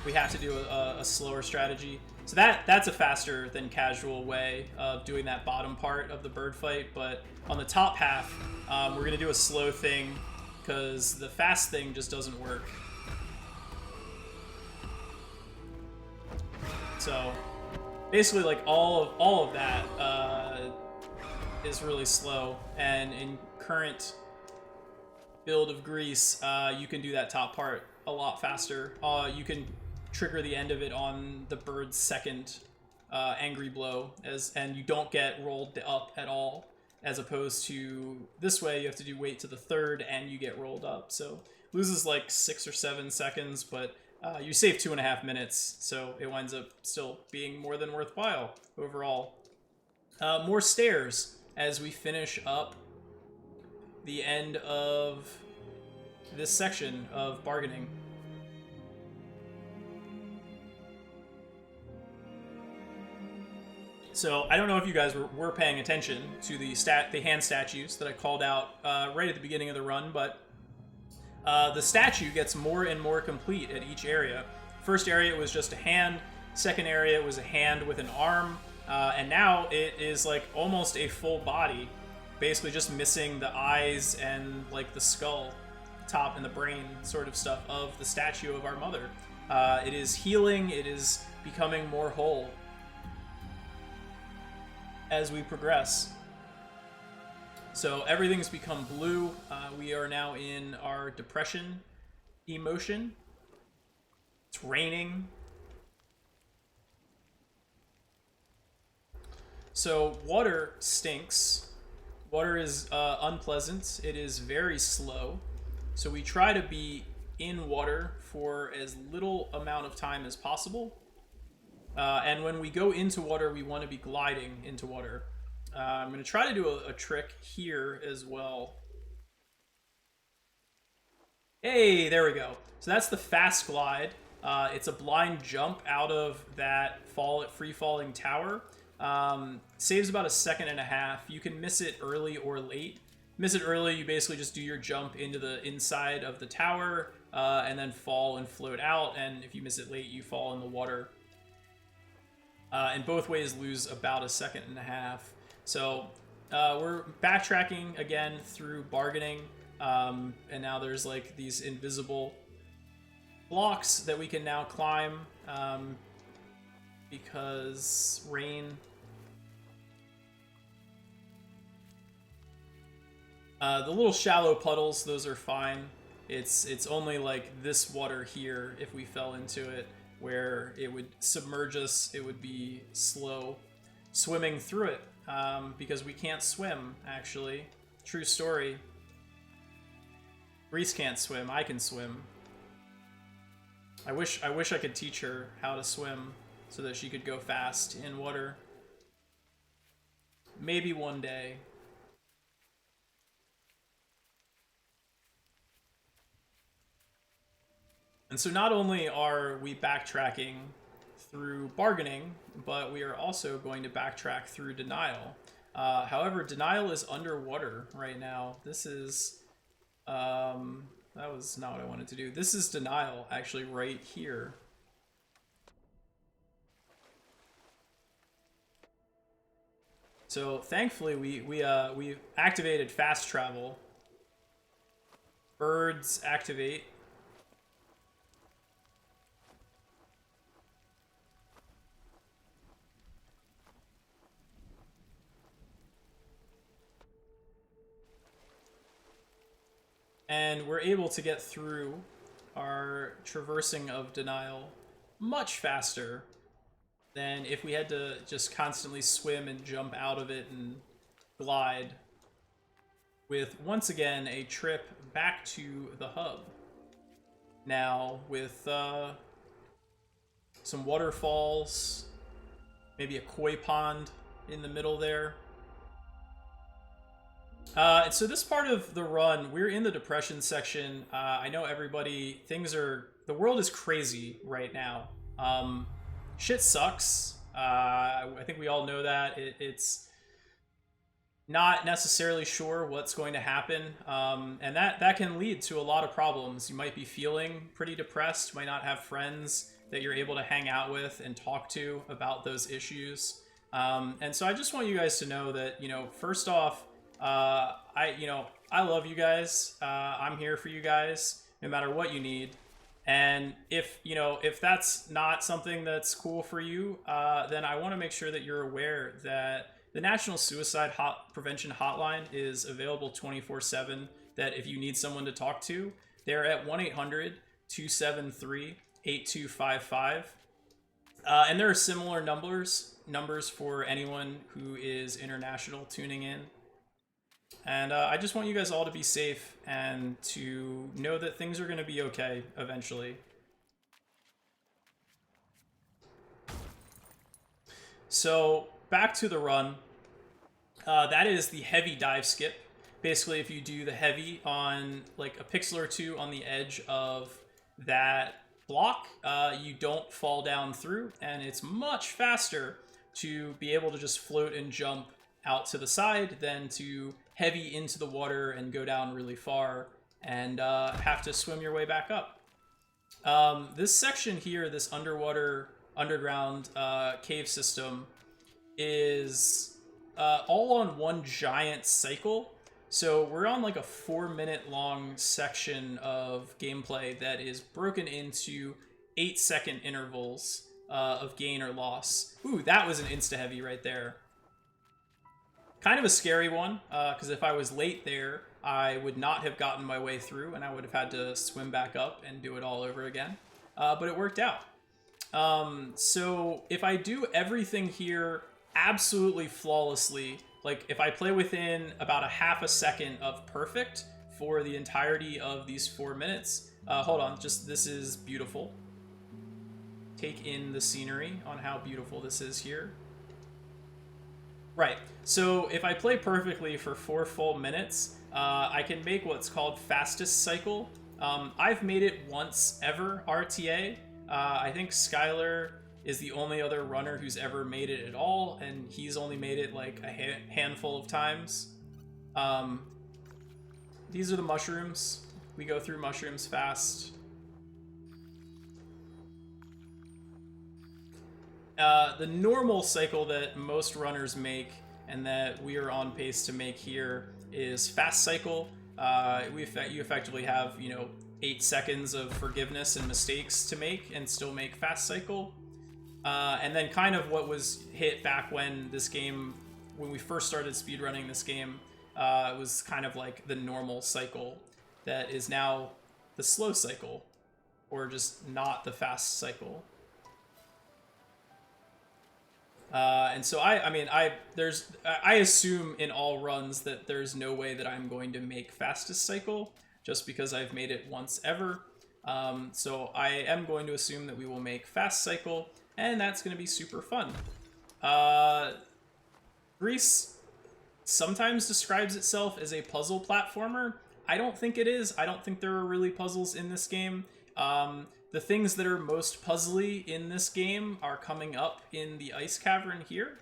We have to do a slower strategy. So that's a faster than casual way of doing that bottom part of the bird fight. But on the top half, we're going to do a slow thing because the fast thing just doesn't work. So basically, like all of that is really slow, and in current build of GRIS, you can do that top part a lot faster. You can trigger the end of it on the bird's second angry blow, and you don't get rolled up at all, as opposed to this way you have to wait to the third and you get rolled up. So loses like 6 or 7 seconds, but you save 2.5 minutes, so it winds up still being more than worthwhile overall. More stairs as we finish up the end of this section of bargaining. So I don't know if you guys were paying attention to the hand statues that I called out right at the beginning of the run, but the statue gets more and more complete at each area. First area was just a hand. Second area was a hand with an arm. And now it is like almost a full body, basically just missing the eyes and like the skull, top and the brain sort of stuff of the statue of our mother. It is healing. It is becoming more whole as we progress. So everything's become blue. We are now in our depression emotion. It's raining. So water stinks. Water is unpleasant. It is very slow. So we try to be in water for as little amount of time as possible. And when we go into water, we want to be gliding into water. I'm going to try to do a trick here as well. Hey, there we go. So that's the fast glide. It's a blind jump out of that free-falling tower. Saves about 1.5 seconds. You can miss it early or late. Miss it early, you basically just do your jump into the inside of the tower, and then fall and float out, and if you miss it late, you fall in the water. And both ways lose about 1.5 seconds. So we're backtracking again through bargaining, and now there's like these invisible blocks that we can now climb because rain. The little shallow puddles, those are fine. It's only like this water here, if we fell into it, where it would submerge us. It would be slow swimming through it, because we can't swim, actually. True story. GRIS can't swim. I can swim. I wish I could teach her how to swim so that she could go fast in water. Maybe one day. And so not only are we backtracking through bargaining, but we are also going to backtrack through denial. However, denial is underwater right now. This is... that was not what I wanted to do. This is denial, actually, right here. So thankfully, we activated fast travel. Birds activate. And we're able to get through our traversing of denial much faster than if we had to just constantly swim and jump out of it and glide, with once again a trip back to the hub. Now with some waterfalls, maybe a koi pond in the middle there. And so this part of the run, we're in the depression section. I know everybody, the world is crazy right now. Shit sucks. I think we all know that. It's not necessarily sure what's going to happen. And that can lead to a lot of problems. You might be feeling pretty depressed, might not have friends that you're able to hang out with and talk to about those issues. And so I just want you guys to know that, first off, I love you guys. I'm here for you guys, no matter what you need. And if that's not something that's cool for you, then I want to make sure that you're aware that the National Suicide Prevention Hotline is available 24/7. That if you need someone to talk to, they're at 1-800-273-8255. And there are similar numbers for anyone who is international tuning in. And I just want you guys all to be safe and to know that things are going to be okay eventually. So back to the run. That is the heavy dive skip. Basically, if you do the heavy on like a pixel or two on the edge of that block, you don't fall down through, and it's much faster to be able to just float and jump out to the side than to heavy into the water and go down really far and have to swim your way back up. This section here, this underground cave system, is all on one giant cycle. So we're on like a 4-minute long section of gameplay that is broken into 8-second intervals of gain or loss. Ooh, that was an insta-heavy right there. Kind of a scary one, because if I was late there, I would not have gotten my way through, and I would have had to swim back up and do it all over again. But it worked out. So if I do everything here absolutely flawlessly, like if I play within about a half a second of perfect for the entirety of these 4 minutes, hold on, this is beautiful. Take in the scenery on how beautiful this is here. Right, so if I play perfectly for 4 full minutes, I can make what's called fastest cycle. I've made it once ever, RTA. I think Skylar is the only other runner who's ever made it at all, and he's only made it like a handful of times. These are the mushrooms. We go through mushrooms fast. The normal cycle that most runners make and that we are on pace to make here is fast cycle. You effectively have, 8 seconds of forgiveness and mistakes to make and still make fast cycle. And then kind of what was hit back when we first started speedrunning this game, it was kind of like the normal cycle that is now the slow cycle, or just not the fast cycle. And so I assume in all runs that there's no way that I'm going to make fastest cycle just because I've made it once ever. So I am going to assume that we will make fast cycle, and that's going to be super fun. GRIS sometimes describes itself as a puzzle platformer. I don't think it is. I don't think there are really puzzles in this game. The things that are most puzzly in this game are coming up in the ice cavern here.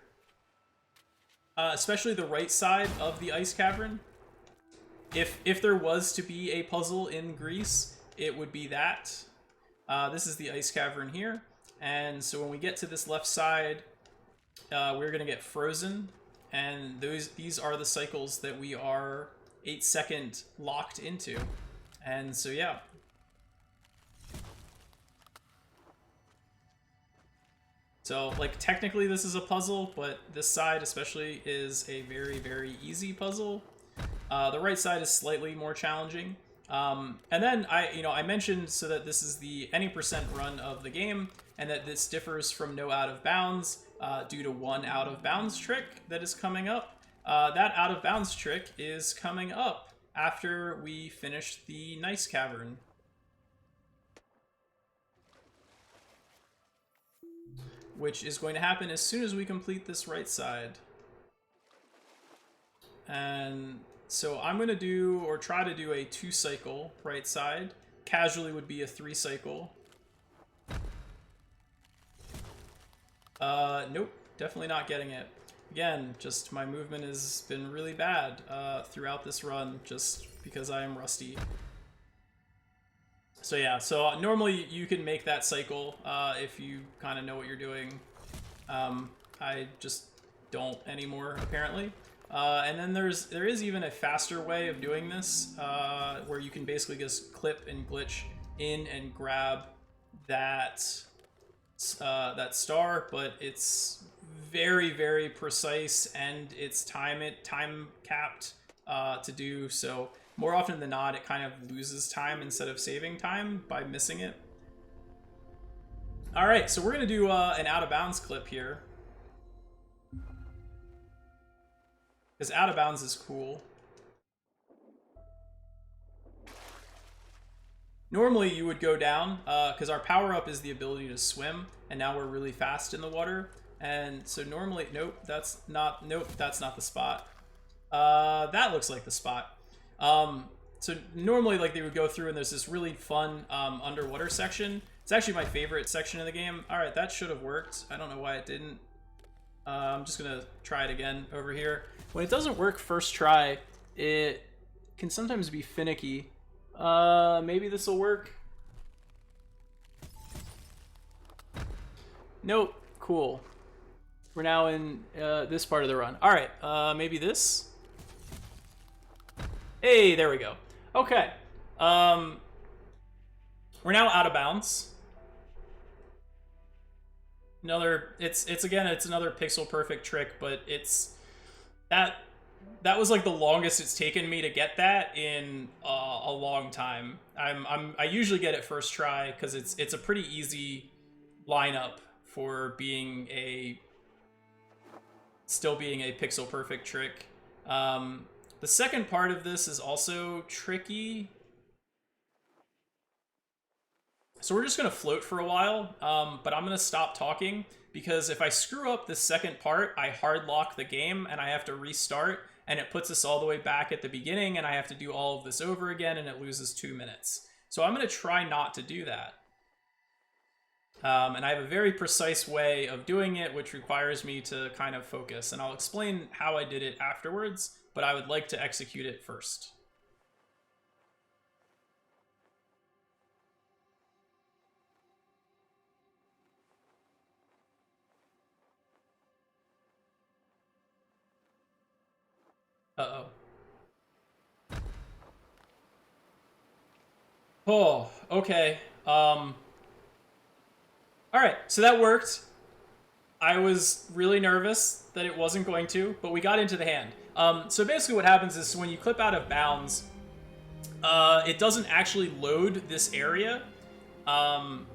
Especially the right side of the ice cavern. If there was to be a puzzle in GRIS, it would be that. This is the ice cavern here. And so when we get to this left side, we're going to get frozen. And these are the cycles that we are 8-second locked into. And so, yeah. So, like, technically this is a puzzle, but this side especially is a very, very easy puzzle. The right side is slightly more challenging. And then I mentioned so that this is the any percent run of the game, and that this differs from no out of bounds due to one out of bounds trick that is coming up. That out of bounds trick is coming up after we finish the nice cavern. Which is going to happen as soon as we complete this right side. And so I'm going to do, or try to do, a 2-cycle right side. Casually would be a 3-cycle. Nope, definitely not getting it. Again, just my movement has been really bad throughout this run, just because I am rusty. So yeah, so normally you can make that cycle if you kind of know what you're doing. I just don't anymore, apparently. And then there is even a faster way of doing this, where you can basically just clip and glitch in and grab that star, but it's very, very precise, and it's time capped to do. So more often than not, it kind of loses time instead of saving time by missing it. All right, so we're gonna do an out of bounds clip here, because out of bounds is cool. Normally you would go down, because our power up is the ability to swim, and now we're really fast in the water. And so normally, nope, that's not the spot. That looks like the spot. So normally, like, they would go through and there's this really fun underwater section. It's actually my favorite section of the game. All right, that should have worked. I don't know why it didn't. I'm just gonna try it again over here. When it doesn't work first try, it can sometimes be finicky. Maybe this will work. Nope. Cool. We're now in this part of the run. All right, maybe this. Hey, there we go. Okay. We're now out of bounds. It's another pixel perfect trick, but that was like the longest it's taken me to get that in a long time. I usually get it first try because it's a pretty easy lineup for still being a pixel perfect trick. The second part of this is also tricky. So we're just gonna float for a while, but I'm gonna stop talking because if I screw up this second part, I hard lock the game and I have to restart, and it puts us all the way back at the beginning, and I have to do all of this over again, and it loses 2 minutes. So I'm gonna try not to do that. And I have a very precise way of doing it, which requires me to kind of focus, and I'll explain how I did it afterwards, but I would like to execute it first. Uh-oh. Oh, okay. All right, so that worked. I was really nervous that it wasn't going to, but we got into the hand. So basically what happens is when you clip out of bounds, it doesn't actually load this area. And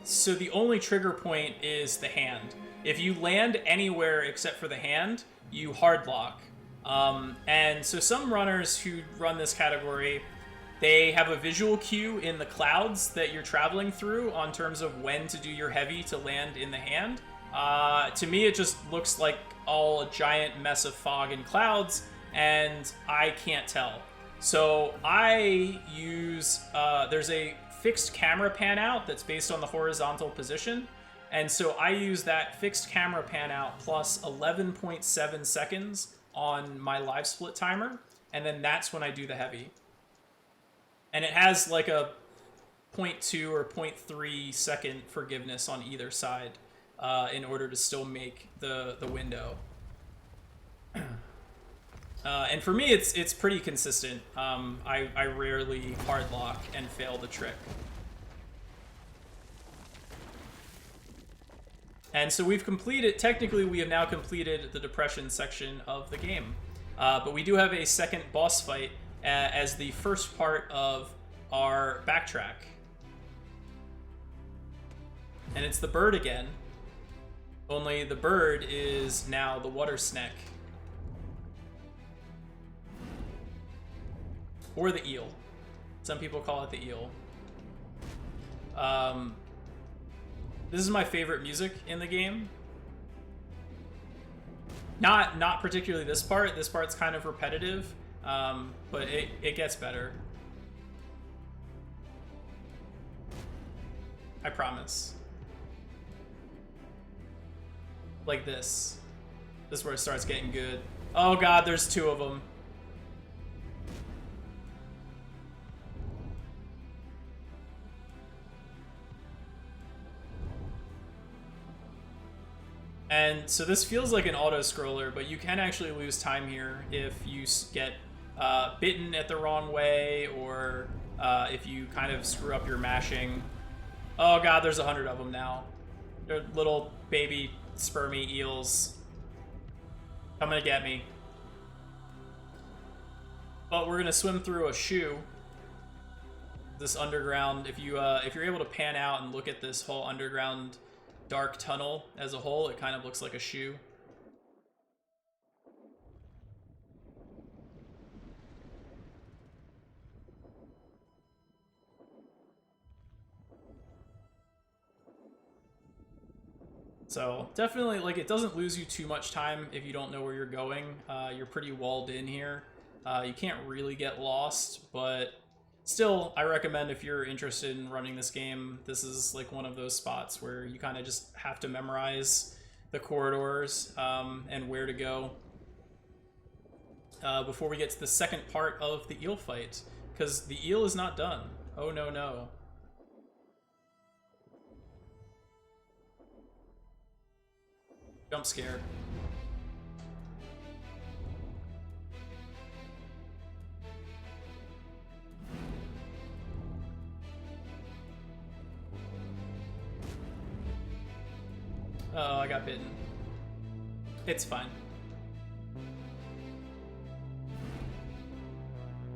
so the only trigger point is the hand. If you land anywhere except for the hand, you hard lock. And so some runners who run this category, they have a visual cue in the clouds that you're traveling through on terms of when to do your heavy to land in the hand. To me, it just looks like all a giant mess of fog and clouds, and I can't tell. So I use, there's a fixed camera pan out that's based on the horizontal position. And so I use that fixed camera pan out plus 11.7 seconds on my live split timer. And then that's when I do the heavy. And it has like a 0.2 or 0.3 second forgiveness on either side in order to still make the window. And for me, it's pretty consistent. I rarely hard lock and fail the trick. And so we've completed, technically we have now completed the depression section of the game. But we do have a second boss fight as the first part of our backtrack. And it's the bird again. Only the bird is now the water snack. Or the eel. Some people call it the eel. This is my favorite music in the game. Not particularly this part. This part's kind of repetitive, but it gets better. I promise. Like this. This is where it starts getting good. Oh god, there's two of them. And so this feels like an auto-scroller, but you can actually lose time here if you get bitten at the wrong way, or if you kind of screw up your mashing. Oh god, there's 100 of them now. They're little baby spermy eels. Coming to get me. But we're gonna swim through a shoe. This underground, if you're able to pan out and look at this whole underground dark tunnel as a whole, it kind of looks like a shoe. So definitely, like, it doesn't lose you too much time if you don't know where you're going. You're pretty walled in here. You can't really get lost, but still, I recommend if you're interested in running this game, this is like one of those spots where you kind of just have to memorize the corridors and where to go before we get to the second part of the eel fight, because the eel is not done. Oh no, no. Jump scare. Oh, I got bitten. It's fine.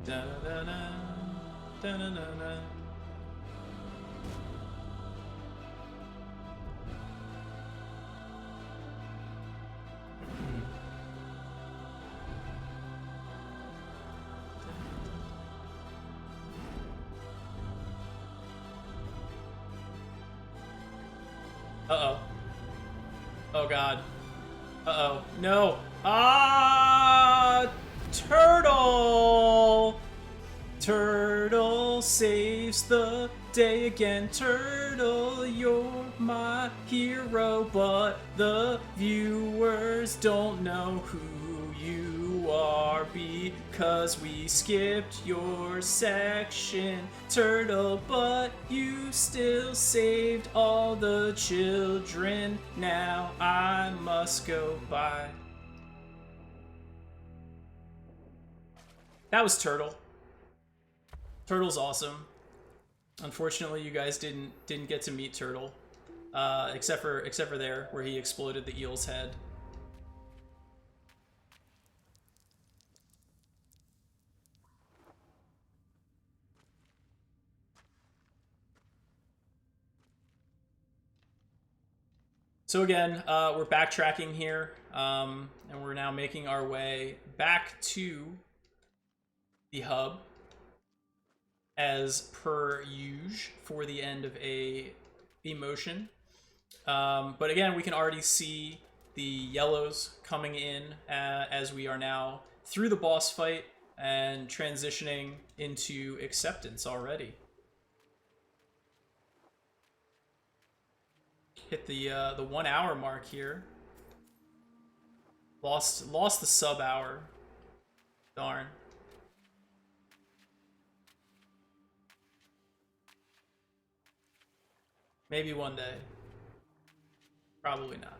Da-da-da-da, da-da-da-da. Uh-oh. Oh god. Uh-oh. No. Ah! Turtle! Turtle saves the day again. Turtle, you're my hero, but the viewers don't know who you are because we skipped your section. Turtle, but you still saved all the children. 'Children, now I must go by. 'Cause we skipped your section. Turtle, but you still saved all the children. Now I must go by. 'Cause we skipped your section. Turtle, but you still saved all the children. Now I must go by. 'Cause we skipped your section. Turtle, but you still saved all the children. Now I must go by. That was Turtle. Turtle's awesome. Unfortunately, you guys didn't get to meet Turtle, except for there where he exploded the eel's head. So again, we're backtracking here, and we're now making our way back to the hub, as per usual for the end of a motion. But again, we can already see the yellows coming in as we are now through the boss fight and transitioning into acceptance already. Hit the 1 hour mark here. Lost the sub hour. Darn. Maybe one day. Probably not.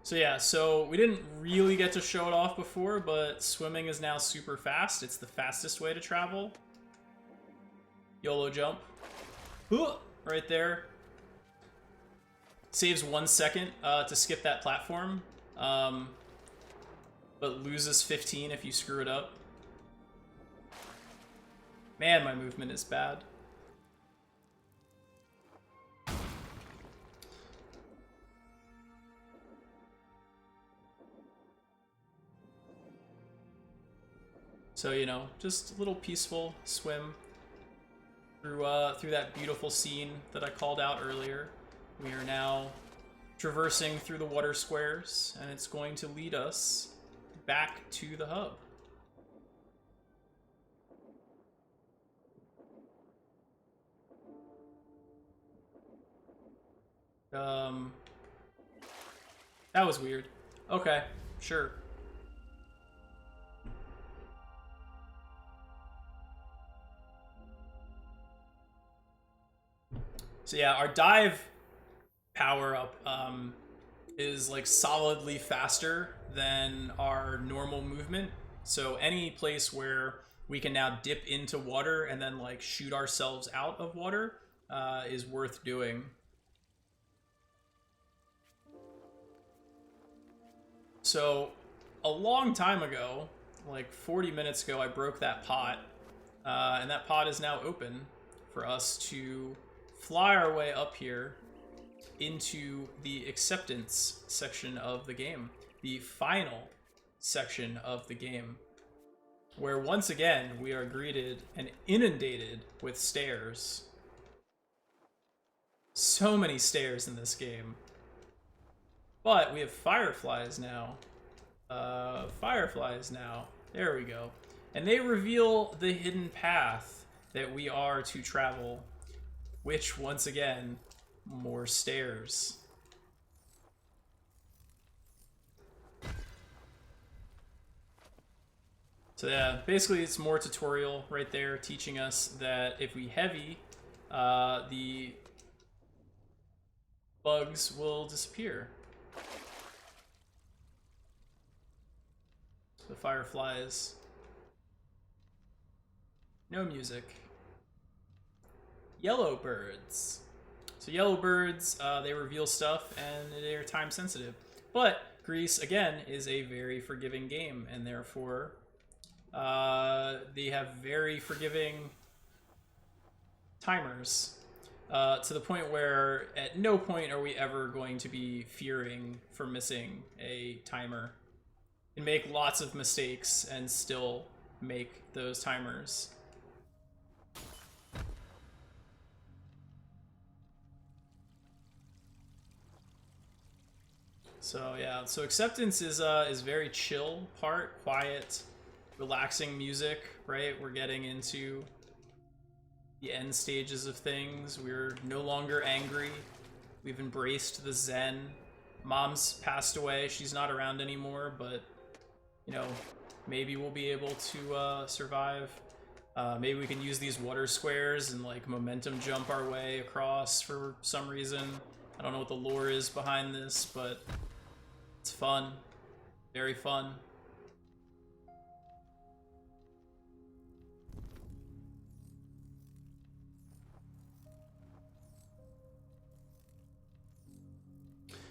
So yeah, so we didn't really get to show it off before, but swimming is now super fast. It's the fastest way to travel. YOLO jump. Right there. Saves 1 second to skip that platform, but loses 15 if you screw it up. Man, my movement is bad. So, you know, just a little peaceful swim through that beautiful scene that I called out earlier. We are now traversing through the water squares, and it's going to lead us back to the hub. That was weird. Okay, sure. So yeah, our dive power-up is like solidly faster than our normal movement. So any place where we can now dip into water and then like shoot ourselves out of water is worth doing. So a long time ago, like 40 minutes ago, I broke that pot, and that pot is now open for us to fly our way up here into the acceptance section of the game, the final section of the game, where once again we are greeted and inundated with stairs. So many stairs in this game. But we have fireflies now. There we go. And they reveal the hidden path that we are to travel, which, once again, more stairs. So yeah, basically it's more tutorial right there, teaching us that if we heavy, the bugs will disappear. The fireflies. No music. Yellow birds. So yellow birds, they reveal stuff and they're time sensitive. But GRIS, again, is a very forgiving game, and therefore they have very forgiving timers, to the point where at no point are we ever going to be fearing for missing a timer. You can make lots of mistakes and still make those timers. So yeah, so acceptance is very chill part, quiet, relaxing music, right? We're getting into the end stages of things. We're no longer angry. We've embraced the Zen. Mom's passed away. She's not around anymore, but you know, maybe we'll be able to survive Maybe we can use these water squares and like momentum jump our way across for some reason. I don't know what the lore is behind this, but it's fun. Very fun.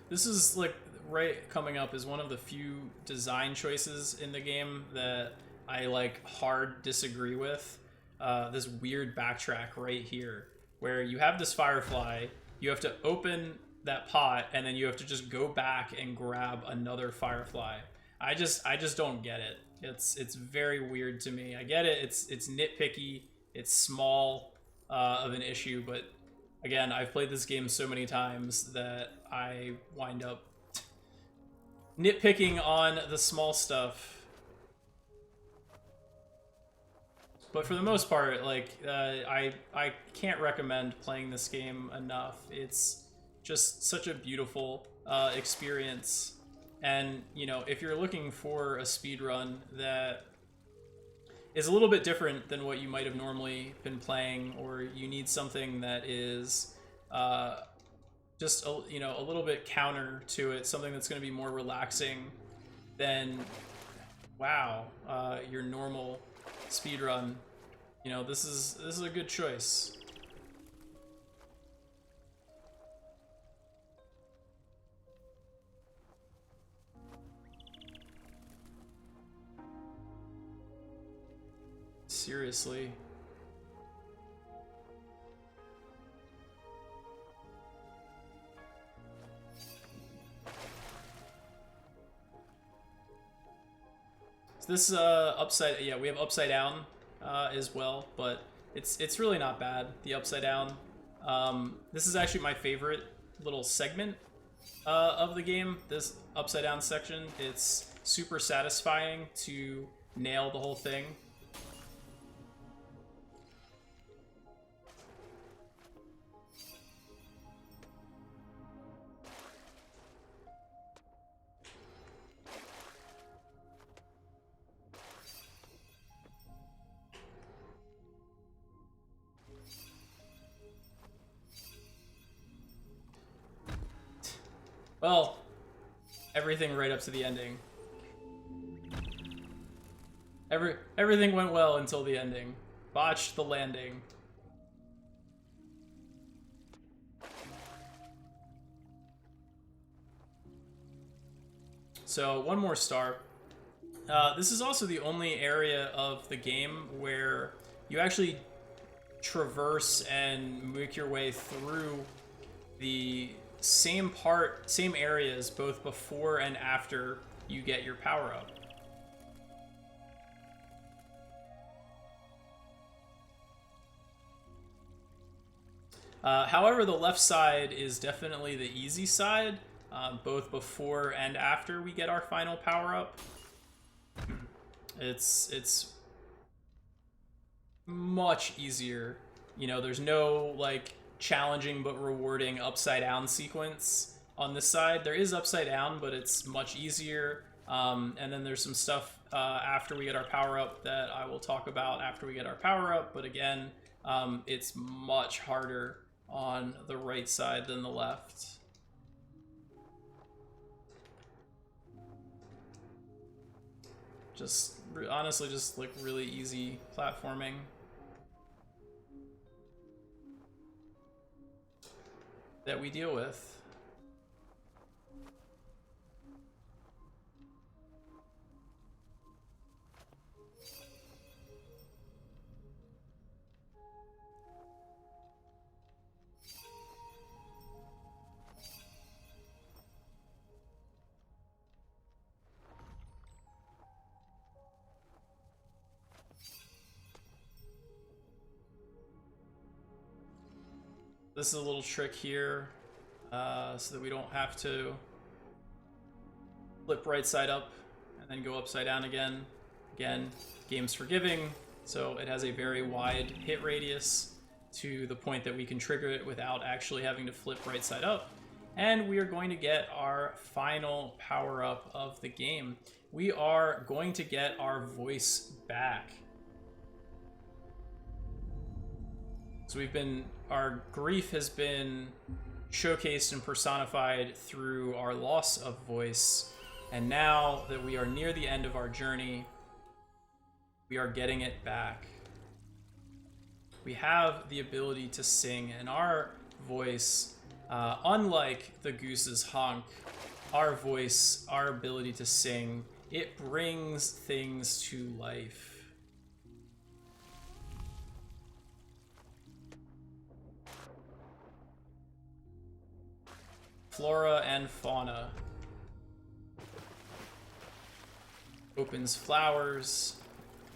This is like right coming up is one of the few design choices in the game that I like hard disagree with. This weird backtrack right here where you have this firefly, you have to open that pot and then you have to just go back and grab another firefly. I just don't get it. It's very weird to me. I get it. It's nitpicky. It's small of an issue, but again, I've played this game so many times that I wind up nitpicking on the small stuff. But for the most part, like, I can't recommend playing this game enough. It's just such a beautiful experience. And, you know, if you're looking for a speedrun that is a little bit different than what you might have normally been playing, or you need something that is just a little bit counter to it, something that's going to be more relaxing than your normal speedrun, you know, this is a good choice. Seriously. So this upside, yeah, we have upside down as well, but it's really not bad, the upside down. This is actually my favorite little segment of the game, this upside down section. It's super satisfying to nail the whole thing. Well, everything right up to the ending. Everything went well until the ending. Botched the landing. So, one more star. This is also the only area of the game where you actually traverse and make your way through the same areas both before and after you get your power up. However, the left side is definitely the easy side, both before and after we get our final power up. It's much easier. You know, there's no like challenging but rewarding upside down sequence on this side. There is upside down, but it's much easier. And then there's some stuff after we get our power up that I will talk about after we get our power up. But again, it's much harder on the right side than the left. Just honestly, just like really easy platforming. That we deal with. This is a little trick here, so that we don't have to flip right side up and then go upside down again. Again, game's forgiving, so it has a very wide hit radius to the point that we can trigger it without actually having to flip right side up. And we are going to get our final power up of the game. We are going to get our voice back. So our grief has been showcased and personified through our loss of voice. And now that we are near the end of our journey, we are getting it back. We have the ability to sing, and our voice, unlike the goose's honk, our voice, our ability to sing, it brings things to life. Flora and fauna. Opens flowers,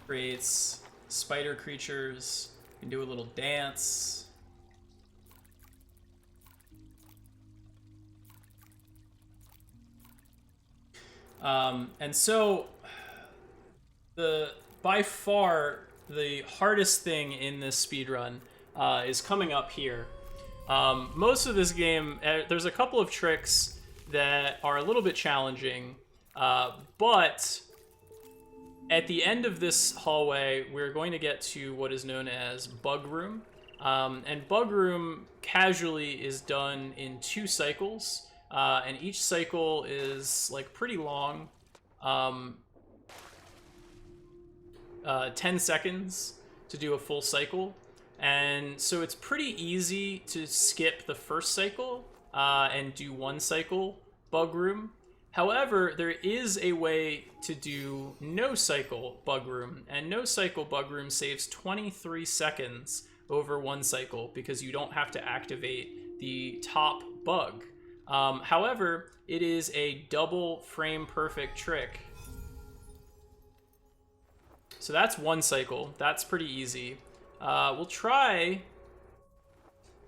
creates spider creatures, can do a little dance. And so by far the hardest thing in this speedrun is coming up here. Most of this game, there's a couple of tricks that are a little bit challenging, but at the end of this hallway, we're going to get to what is known as Bug Room. And Bug Room casually is done in 2 cycles, and each cycle is like pretty long, 10 seconds to do a full cycle. And so it's pretty easy to skip the first cycle and do 1 cycle Bug Room. However, there is a way to do no cycle Bug Room, and no cycle Bug Room saves 23 seconds over 1 cycle because you don't have to activate the top bug. However, it is a double frame perfect trick. So that's 1 cycle. That's pretty easy. We'll try...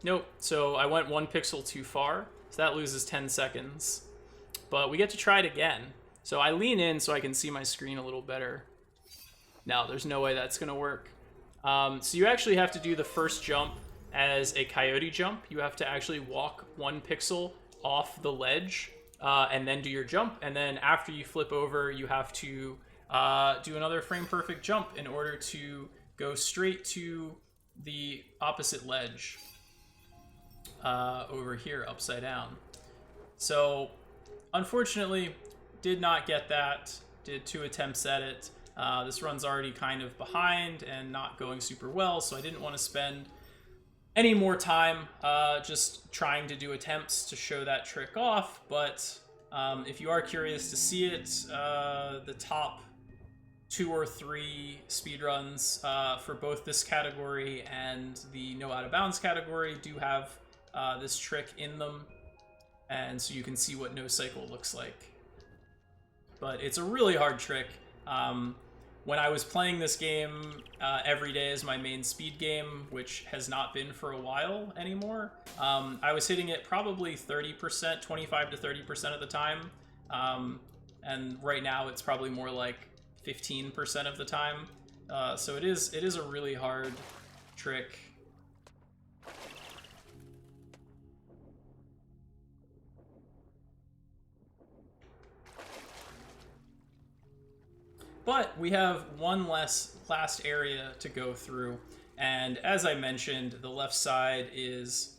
Nope, so I went 1 pixel too far, so that loses 10 seconds. But we get to try it again. So I lean in so I can see my screen a little better. No, there's no way that's gonna work. So you actually have to do the first jump as a coyote jump. You have to actually walk 1 pixel off the ledge and then do your jump. And then after you flip over, you have to do another frame perfect jump in order to go straight to the opposite ledge over here, upside down. So unfortunately, did not get that. Did 2 attempts at it. This run's already kind of behind and not going super well, so I didn't want to spend any more time just trying to do attempts to show that trick off. But if you are curious to see it, the top 2 or 3 speedruns for both this category and the no out of bounds category do have this trick in them. And so you can see what no cycle looks like. But it's a really hard trick. When I was playing this game every day as my main speed game, which has not been for a while anymore, I was hitting it probably 30%, 25 to 30% of the time. And right now it's probably more like 15% of the time. So it is a really hard trick. But we have one last area to go through, and as I mentioned, the left side is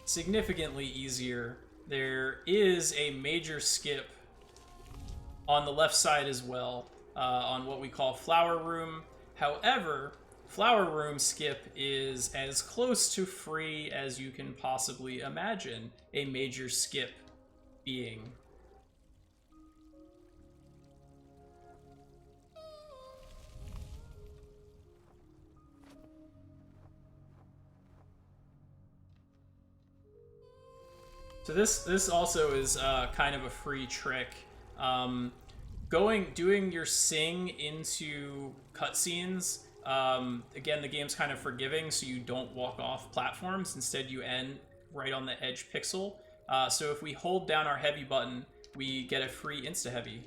significantly easier. There is a major skip on the left side as well, on what we call Flower Room. However, Flower Room skip is as close to free as you can possibly imagine a major skip being. So this also is kind of a free trick. Doing your sing into cutscenes. Again, the game's kind of forgiving, so you don't walk off platforms. Instead, you end right on the edge pixel. So if we hold down our heavy button, we get a free insta-heavy.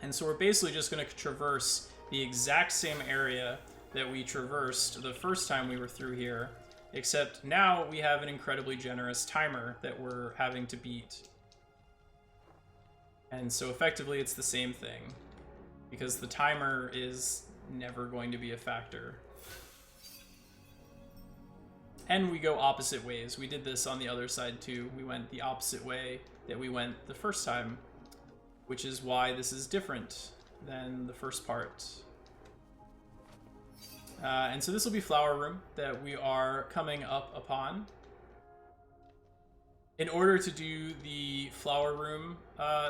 And so we're basically just going to traverse the exact same area that we traversed the first time we were through here. except now we have an incredibly generous timer that we're having to beat. And so effectively it's the same thing, because the timer is never going to be a factor. And we go opposite ways. We did this on the other side too. We went the opposite way that we went the first time, which is why this is different than the first part. And so this will be Flower Room that we are coming up upon. In order to do the Flower Room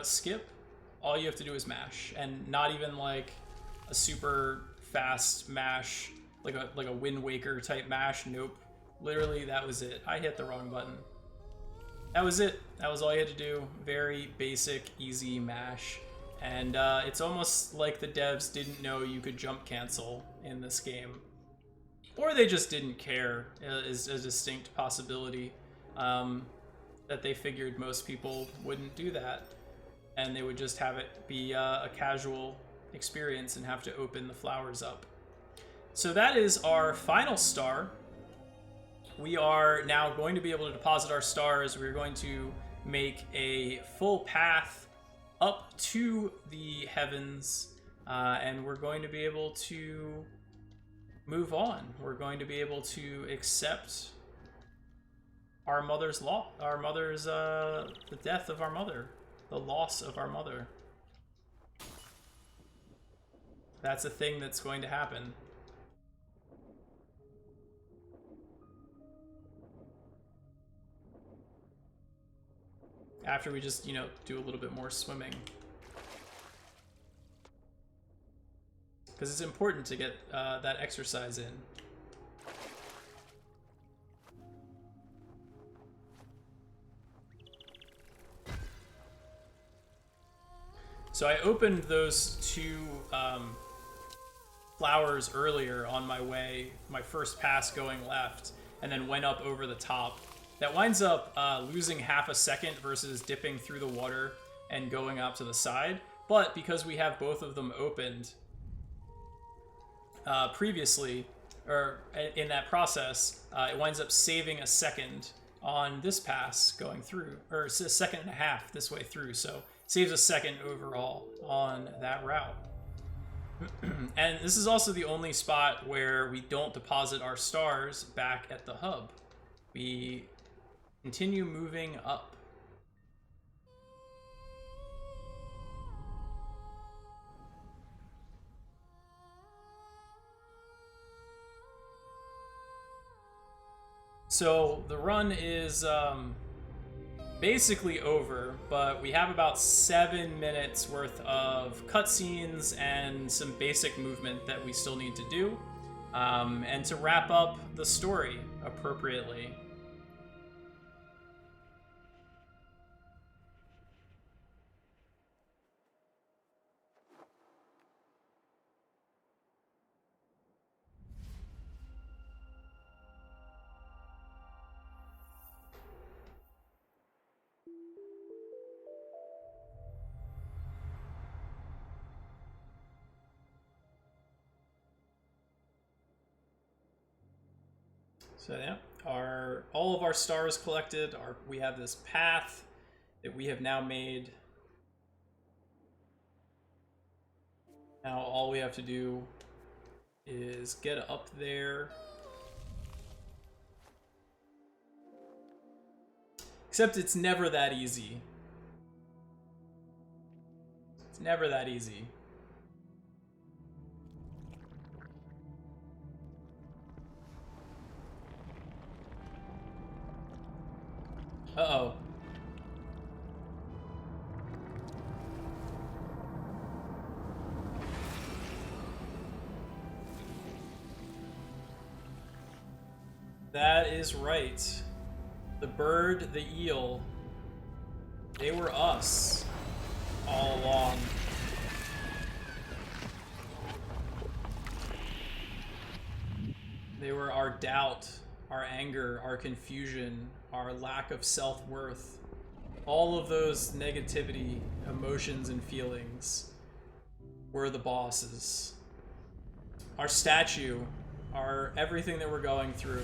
skip, all you have to do is mash, and not even like a super fast mash, like a Wind Waker type mash. Nope. Literally, that was it. I hit the wrong button. That was it. That was all you had to do. Very basic, easy mash. And it's almost like the devs didn't know you could jump cancel in this game. Or they just didn't care, is a distinct possibility. That they figured most people wouldn't do that. And they would just have it be a casual experience and have to open the flowers up. So that is our final star. We are now going to be able to deposit our stars. We're going to make a full path up to the heavens, and we're going to be able to move on. We're going to be able to accept our mother's the death of our mother, the loss of our mother. That's a thing that's going to happen. After we just, do a little bit more swimming. Because it's important to get that exercise in. So I opened those two flowers earlier on my way, my first pass going left, and then went up over the top. That winds up losing half a second versus dipping through the water and going out to the side. But because we have both of them opened previously, or in that process, it winds up saving a second on this pass going through, or a second and a half this way through. So it saves a second overall on that route. And this is also the only spot where we don't deposit our stars back at the hub. We continue moving up. So the run is basically over, but we have about 7 minutes worth of cutscenes and some basic movement that we still need to do, and to wrap up the story appropriately. So yeah, all of our stars collected. We have this path that we have now made. Now all we have to do is get up there. Except it's never that easy. It's never that easy. Uh-oh. That is right. The bird, the eel, they were us all along. They were our doubt, our anger, our confusion, our lack of self-worth. All of those negativity, emotions, and feelings were the bosses. Our statue, our everything that we're going through,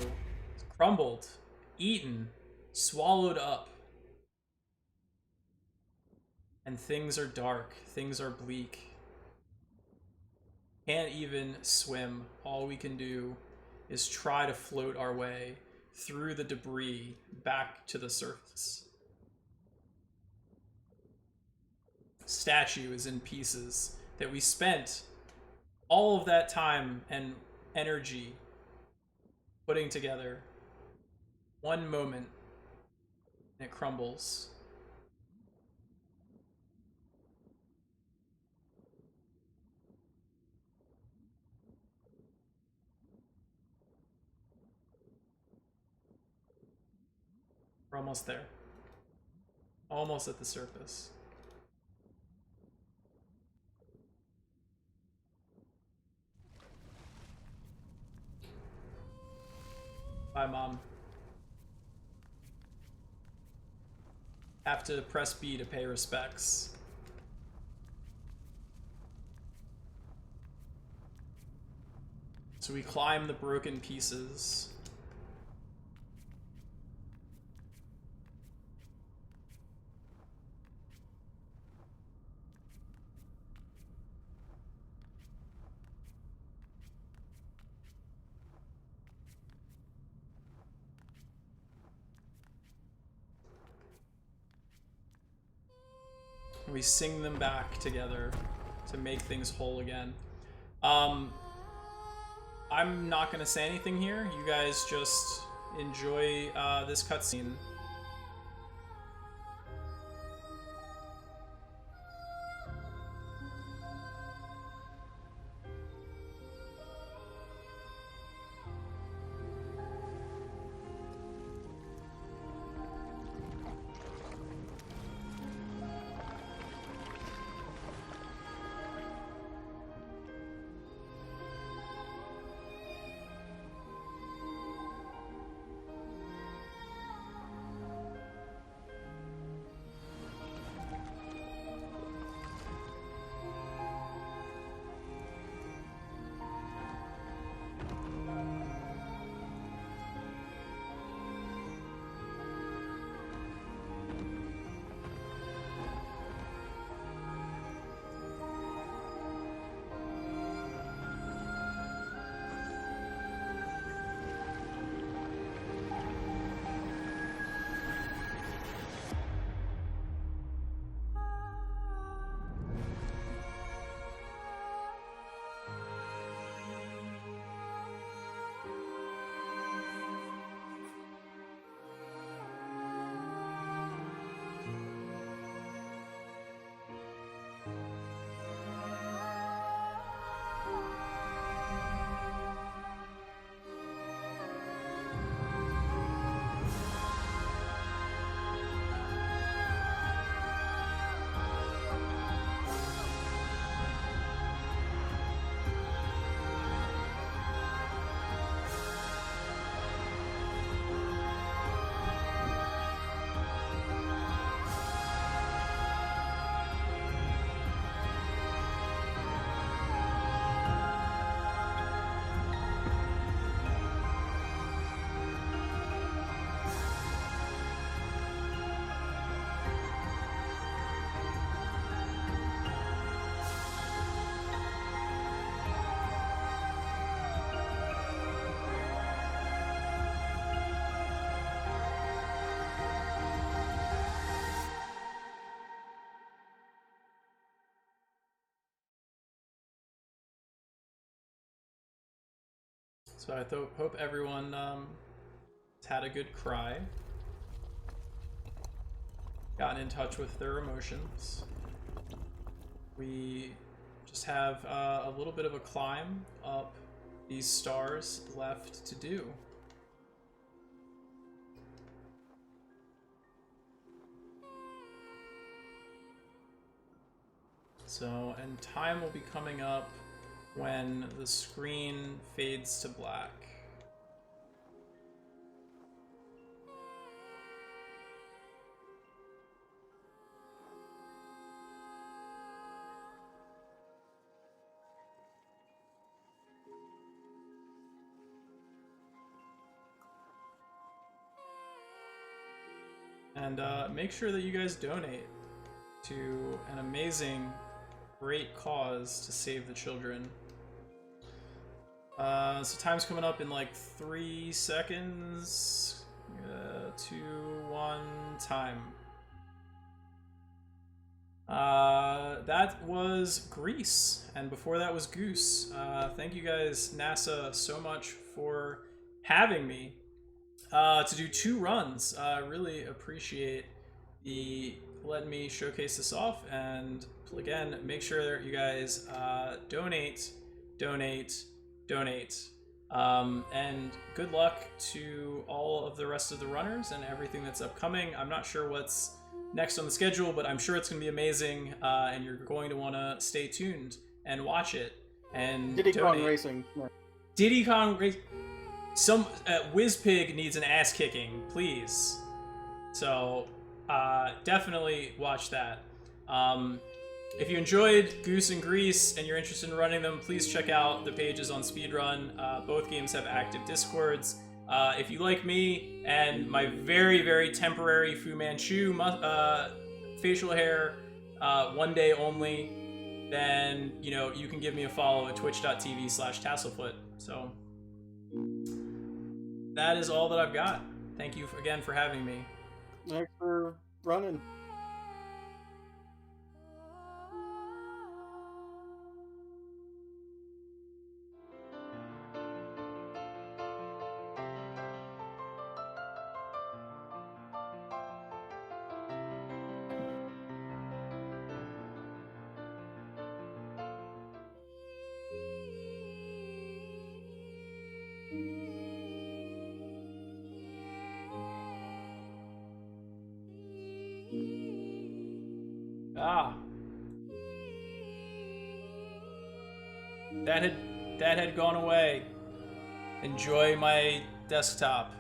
crumbled, eaten, swallowed up. And things are dark, things are bleak. Can't even swim. All we can do is try to float our way through the debris back to the surface. Statue is in pieces that we spent all of that time and energy putting together. One moment, and it crumbles. We're almost there. Almost at the surface. Bye, Mom. Have to press B to pay respects. So we climb the broken pieces. We sing them back together to make things whole again. I'm not gonna say anything here. You guys just enjoy this cutscene. So I hope everyone has had a good cry, gotten in touch with their emotions. We just have a little bit of a climb up these stars left to do. So, and time will be coming up when the screen fades to black. and make sure that you guys donate to an amazing, great cause to save the children. So time's coming up in like 3 seconds. 2, 1, time. That was GRIS, and before that was Goose. Thank you guys, NASA, so much for having me to do 2 runs. I really appreciate the letting me showcase this off, and again, make sure that you guys donate. And good luck to all of the rest of the runners and everything that's upcoming. I'm not sure what's next on the schedule, but I'm sure it's going to be amazing, and you're going to want to stay tuned and watch it and Diddy donate. Kong Racing. Yeah. Diddy Kong Racing. Some WizPig needs an ass kicking, please. So definitely watch that. If you enjoyed Goose and GRIS and you're interested in running them, please check out the pages on Speedrun. Both games have active Discords. If you like me and my very, very temporary Fu Manchu facial hair, one day only, then you can give me a follow at twitch.tv/Tasselfoot. So that is all that I've got. Thank you again for having me. Thanks for running. That had gone away. Enjoy my desktop.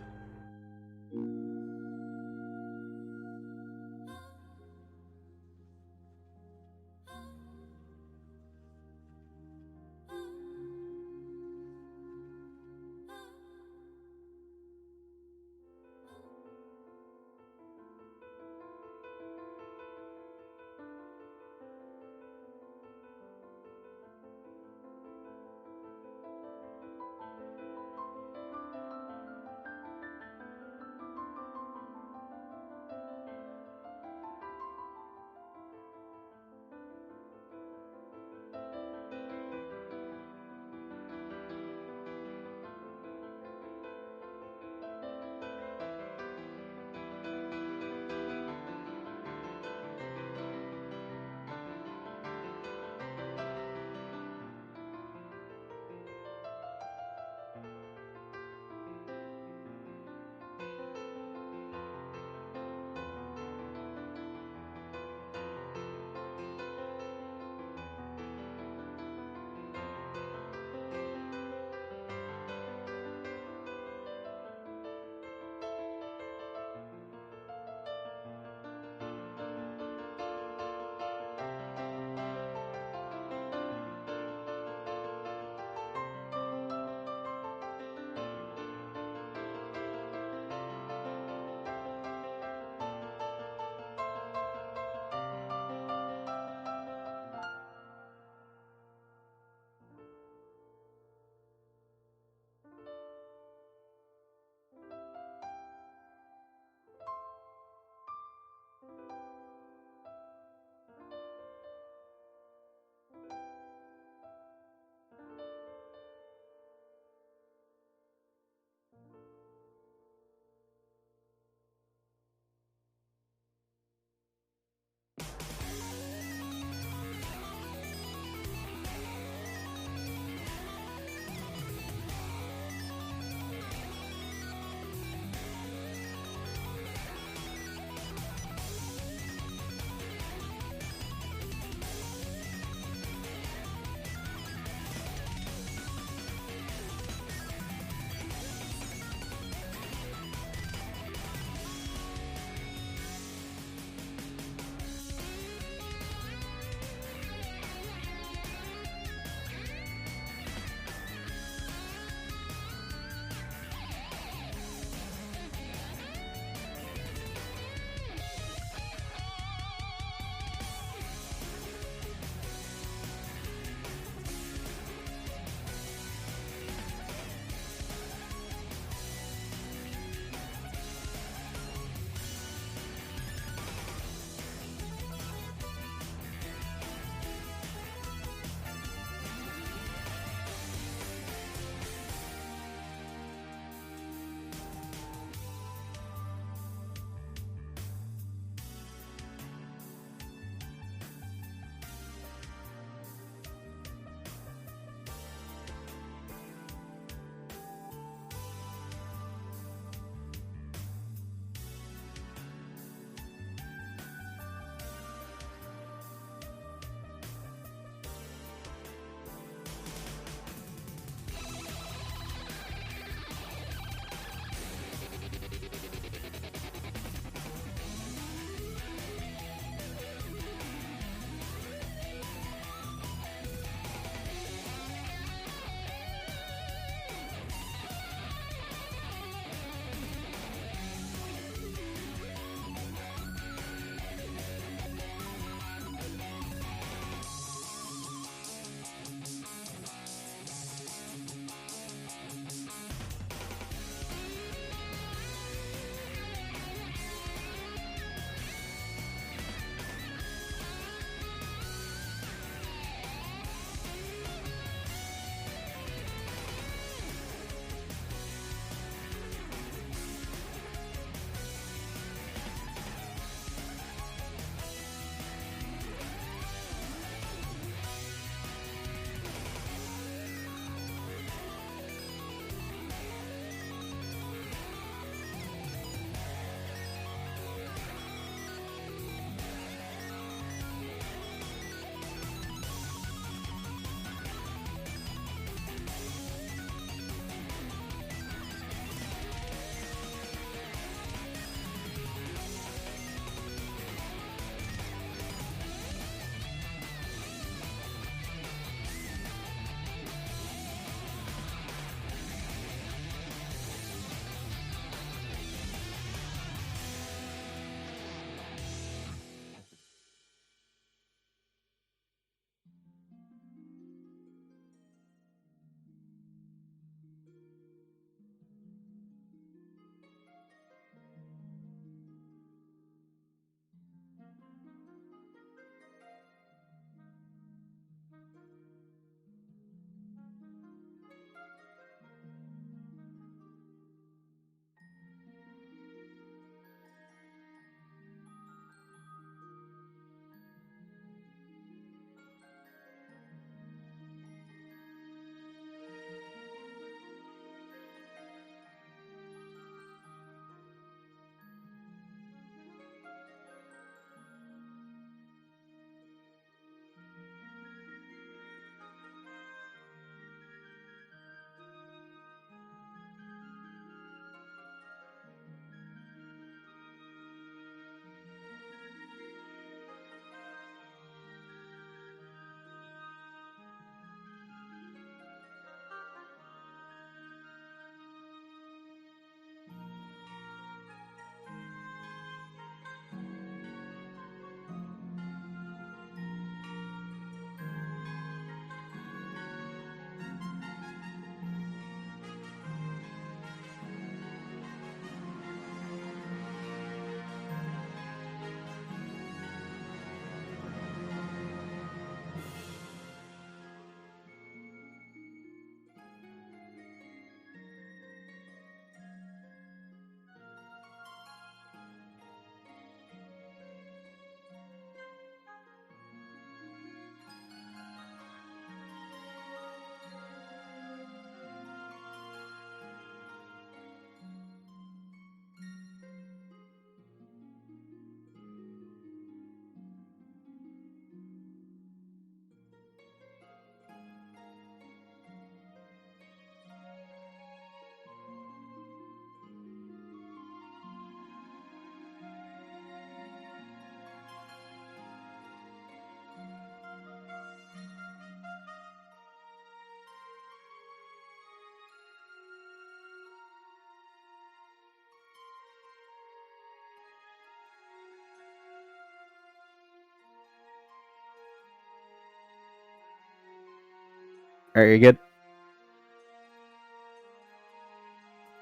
Are you good?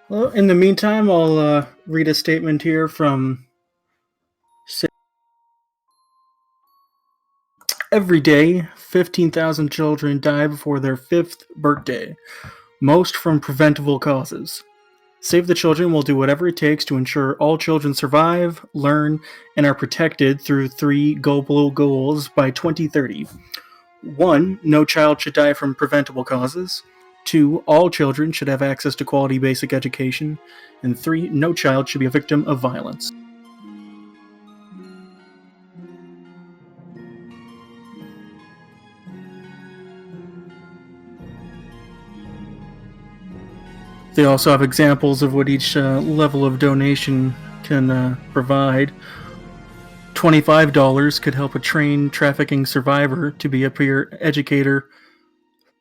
Well, in the meantime, I'll read a statement here from every day, 15,000 children die before their 5th birthday, most from preventable causes. Save the Children will do whatever it takes to ensure all children survive, learn, and are protected through 3 global goals by 2030. 1. No child should die from preventable causes. 2. All children should have access to quality basic education. And 3. No child should be a victim of violence. They also have examples of what each level of donation can provide. $25 could help a trained trafficking survivor to be a peer educator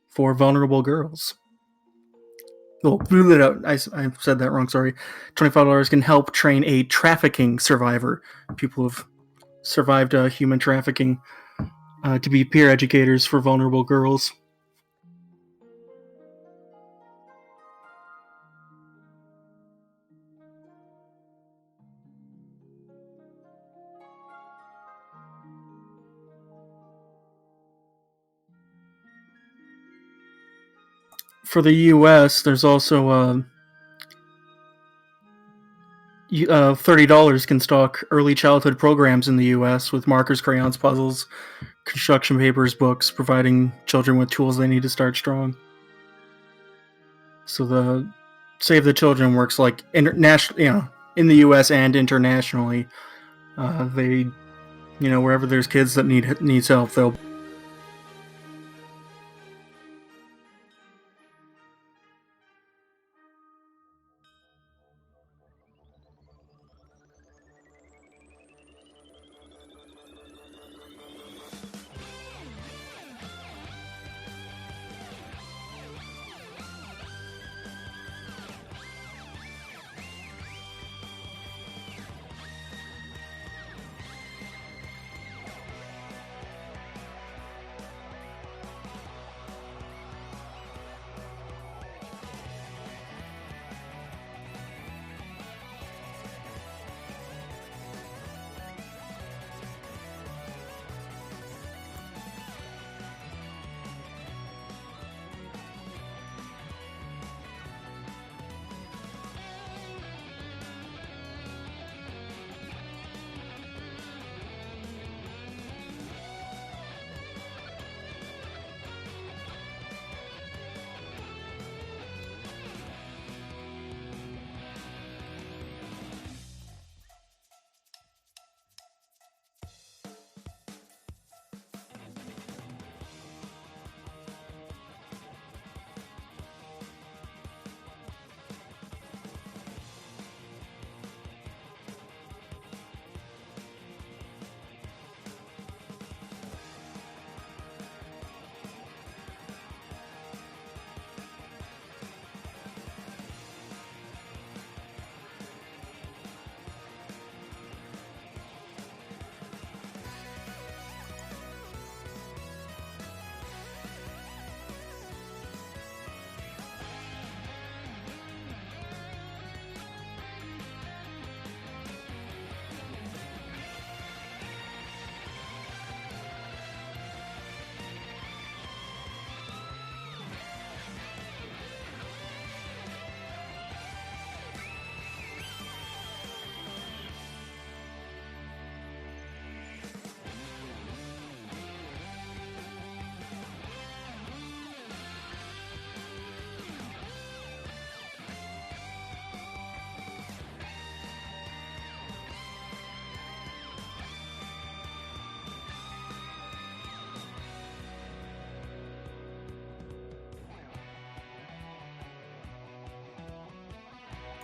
for vulnerable girls. Oh, I said that wrong, sorry. $25 can help train a trafficking survivor, people who've survived human trafficking, to be peer educators for vulnerable girls. For the U.S., there's also $30 can stock early childhood programs in the U.S. with markers, crayons, puzzles, construction papers, books, providing children with tools they need to start strong. So the Save the Children works like international, in the U.S. and internationally. They, wherever there's kids that needs help, they'll.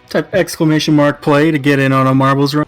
Type exclamation mark play to get in on a marbles run.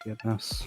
Goodness.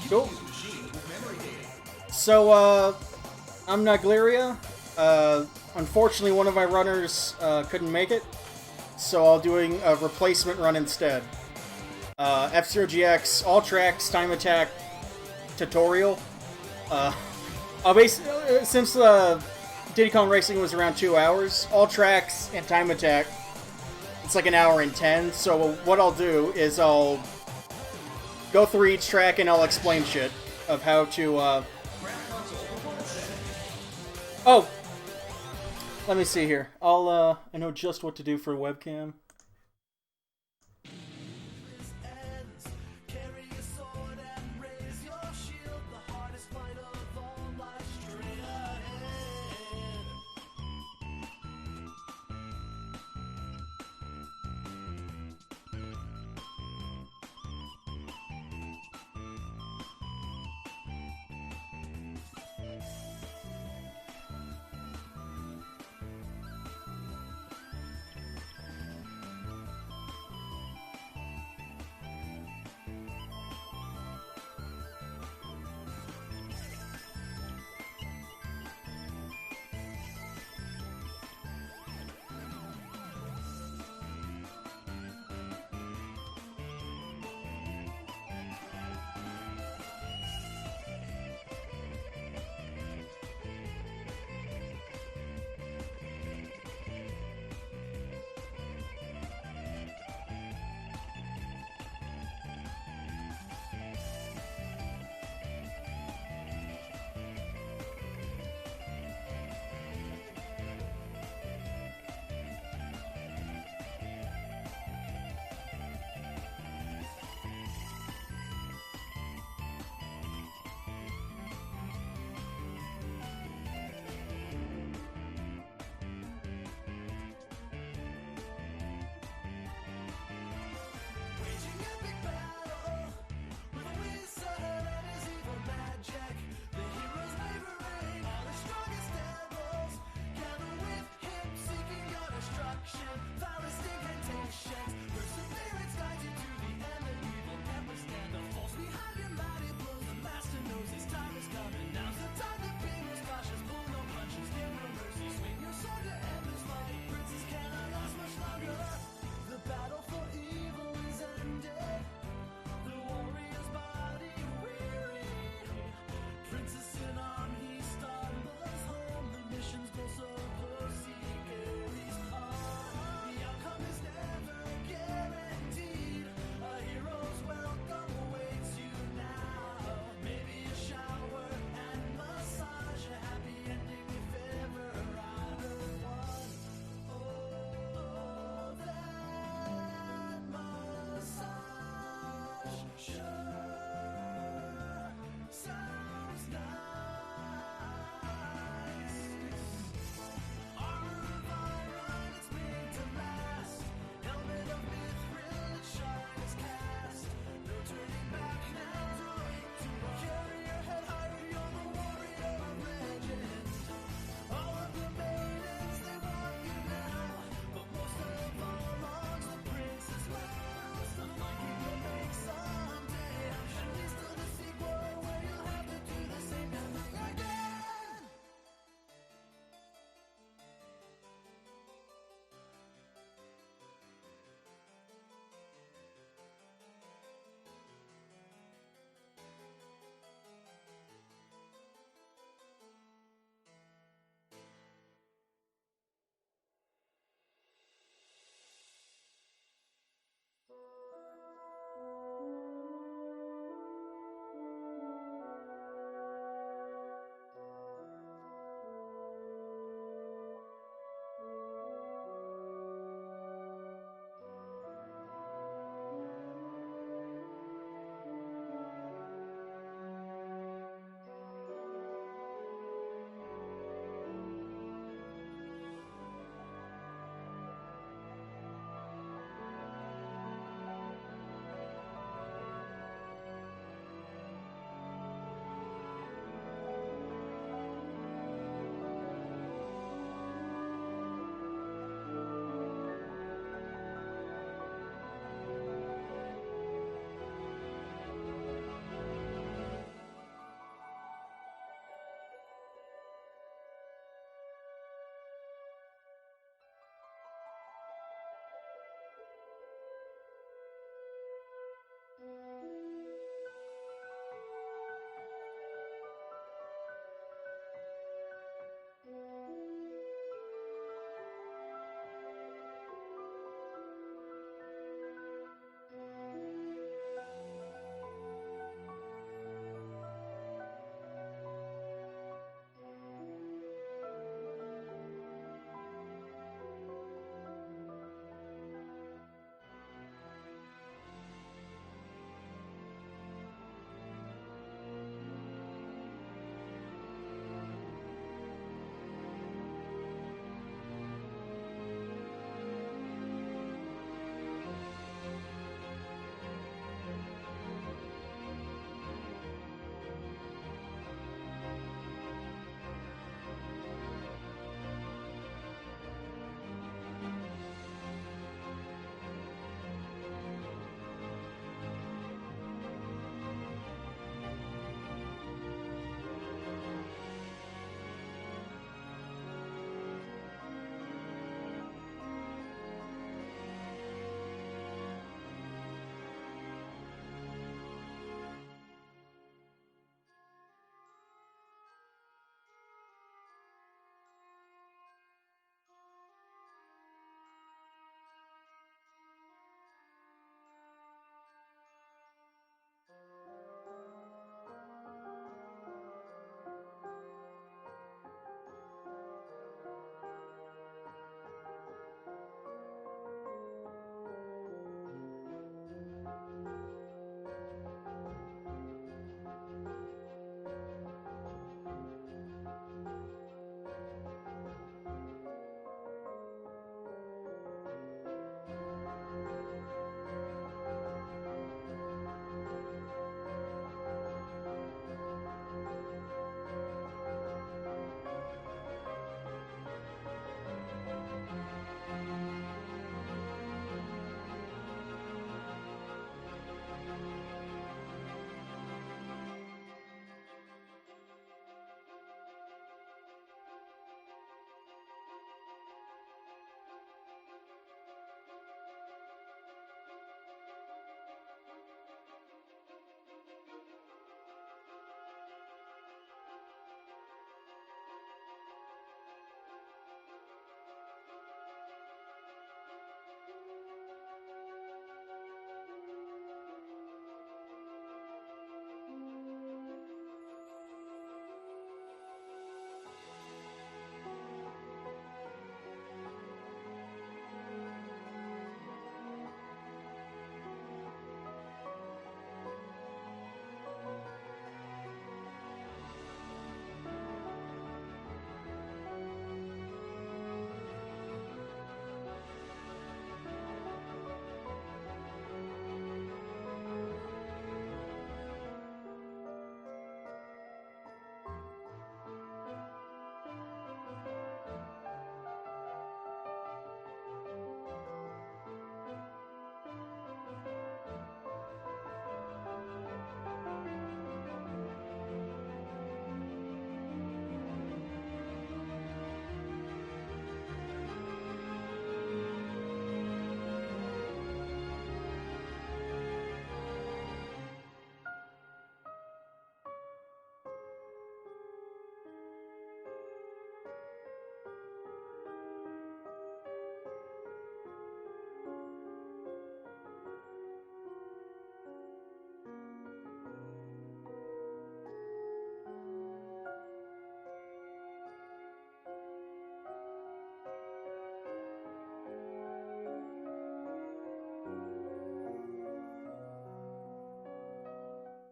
Cool. So, I'm Nagleria. Unfortunately, one of my runners couldn't make it, so I'll doing a replacement run instead. F-Zero GX, all tracks, time attack, tutorial. Since Diddy Kong Racing was around 2 hours, all tracks and time attack, it's like 1 hour and 10. So what I'll do is I'll go through each track and I'll explain shit of how to. Oh, let me see here. I know just what to do for a webcam.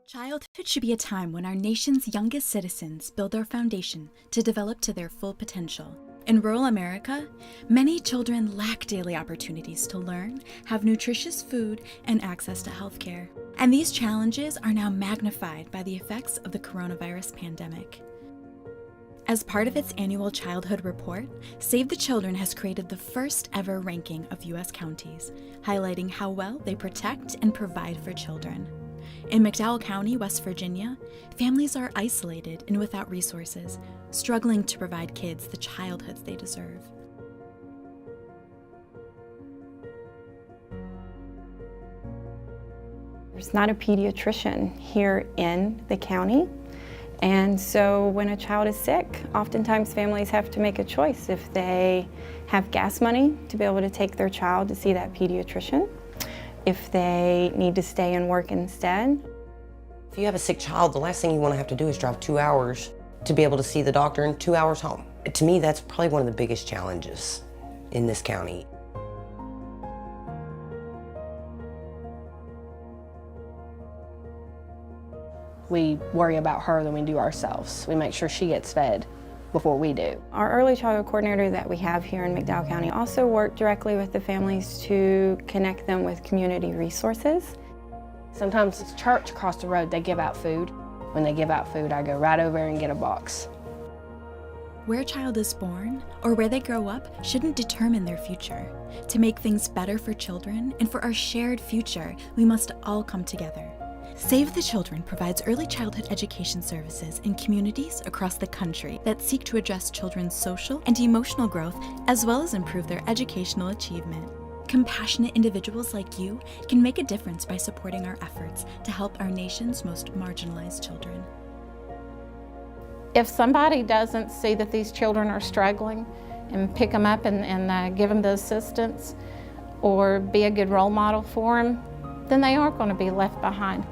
Childhood should be a time when our nation's youngest citizens build their foundation to develop to their full potential. In rural America, many children lack daily opportunities to learn, have nutritious food, and access to healthcare. And these challenges are now magnified by the effects of the coronavirus pandemic. As part of its annual childhood report, Save the Children has created the first ever ranking of U.S. counties, highlighting how well they protect and provide for children. In McDowell County, West Virginia, families are isolated and without resources, struggling to provide kids the childhoods they deserve. There's not a pediatrician here in the county, and so when a child is sick, oftentimes families have to make a choice if they have gas money to be able to take their child to see that pediatrician, if they need to stay and work instead. If you have a sick child, the last thing you want to have to do is drive 2 hours to be able to see the doctor and 2 hours home. To me, that's probably one of the biggest challenges in this county. We worry about her than we do ourselves. We make sure she gets fed before we do. Our early childhood coordinator that we have here in McDowell County also work directly with the families to connect them with community resources. Sometimes it's church across the road, they give out food. When they give out food, I go right over and get a box. Where a child is born or where they grow up shouldn't determine their future. To make things better for children and for our shared future, we must all come together. Save the Children provides early childhood education services in communities across the country that seek to address children's social and emotional growth as well as improve their educational achievement. Compassionate individuals like you can make a difference by supporting our efforts to help our nation's most marginalized children. If somebody doesn't see that these children are struggling and pick them up and give them the assistance or be a good role model for them, then they aren't going to be left behind.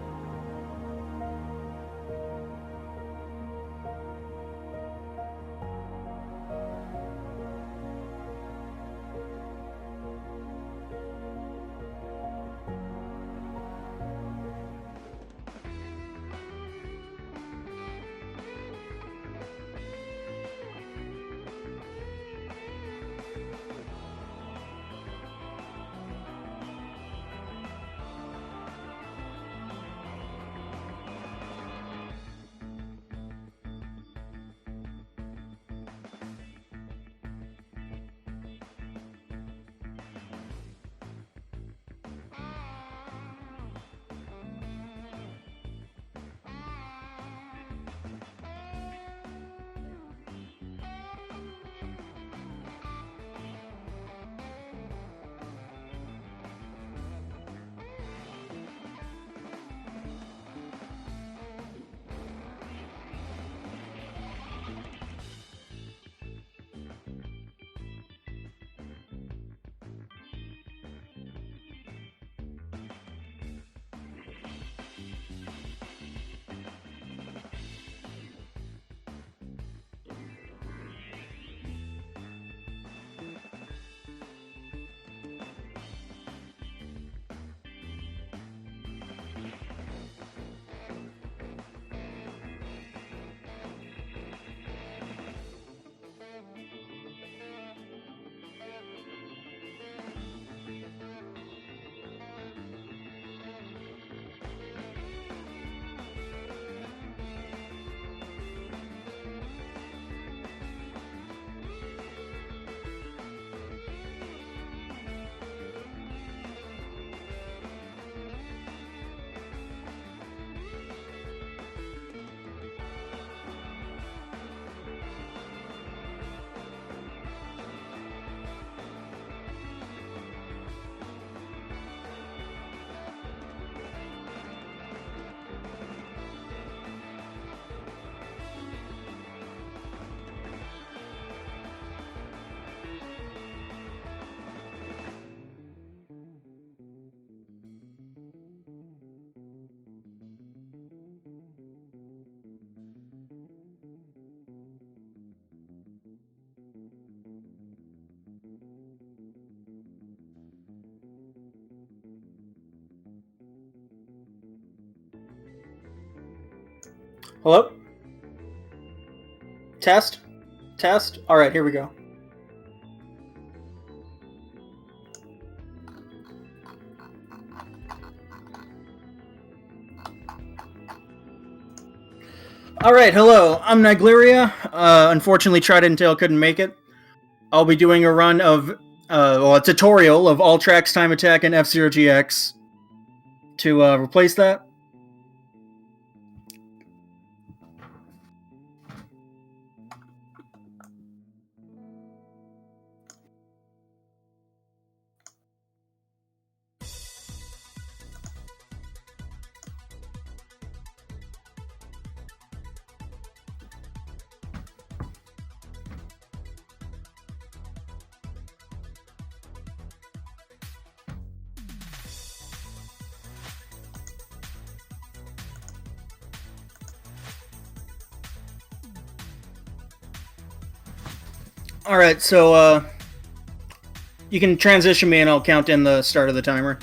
Hello? Test? Test? Alright, here we go. Alright, hello. I'm Nigleria. Unfortunately, Trident and Tail couldn't make it. I'll be doing a run of, a tutorial of All Tracks Time Attack and F-Zero GX to replace that. All right, so you can transition me and I'll count in the start of the timer.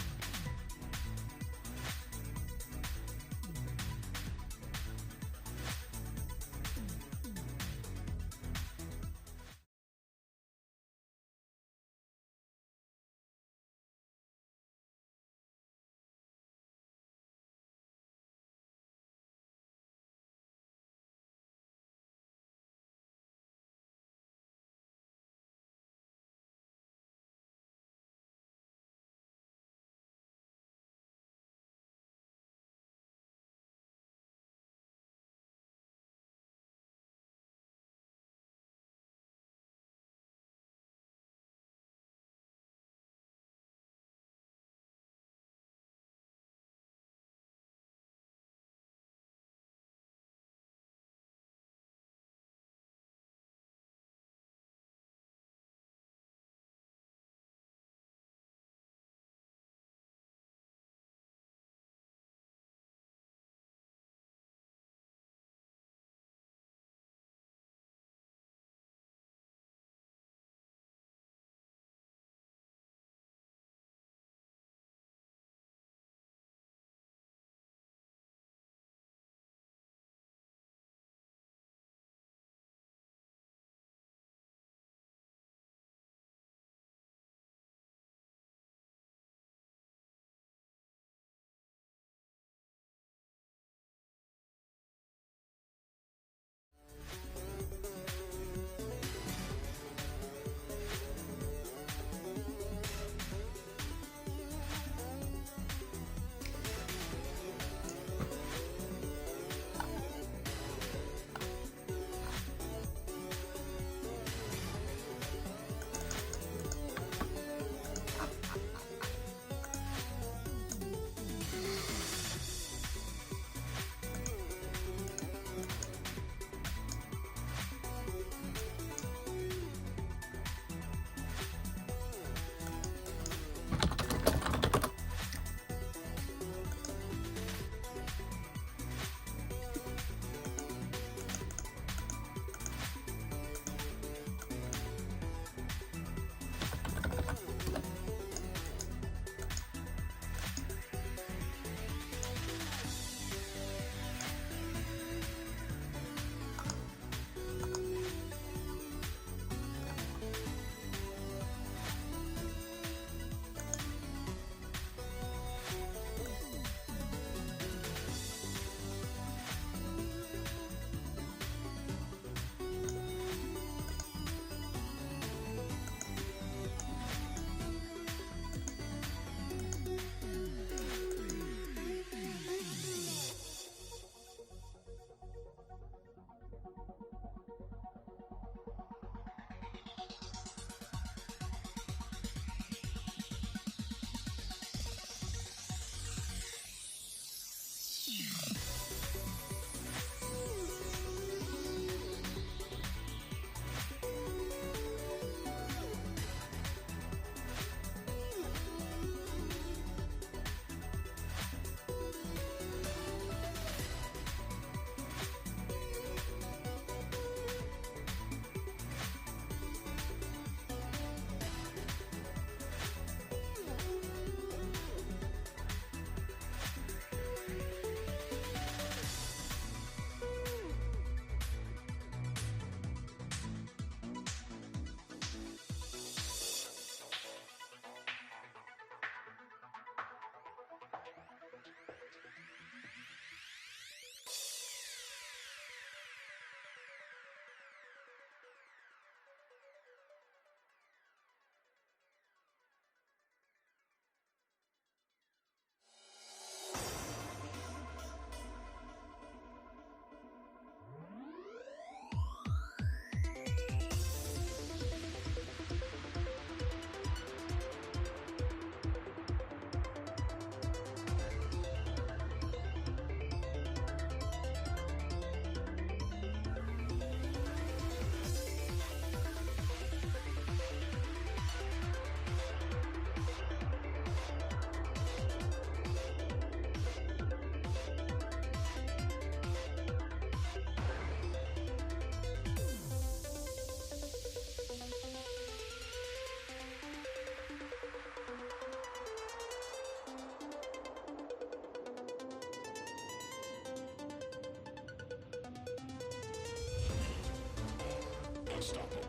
Unstoppable.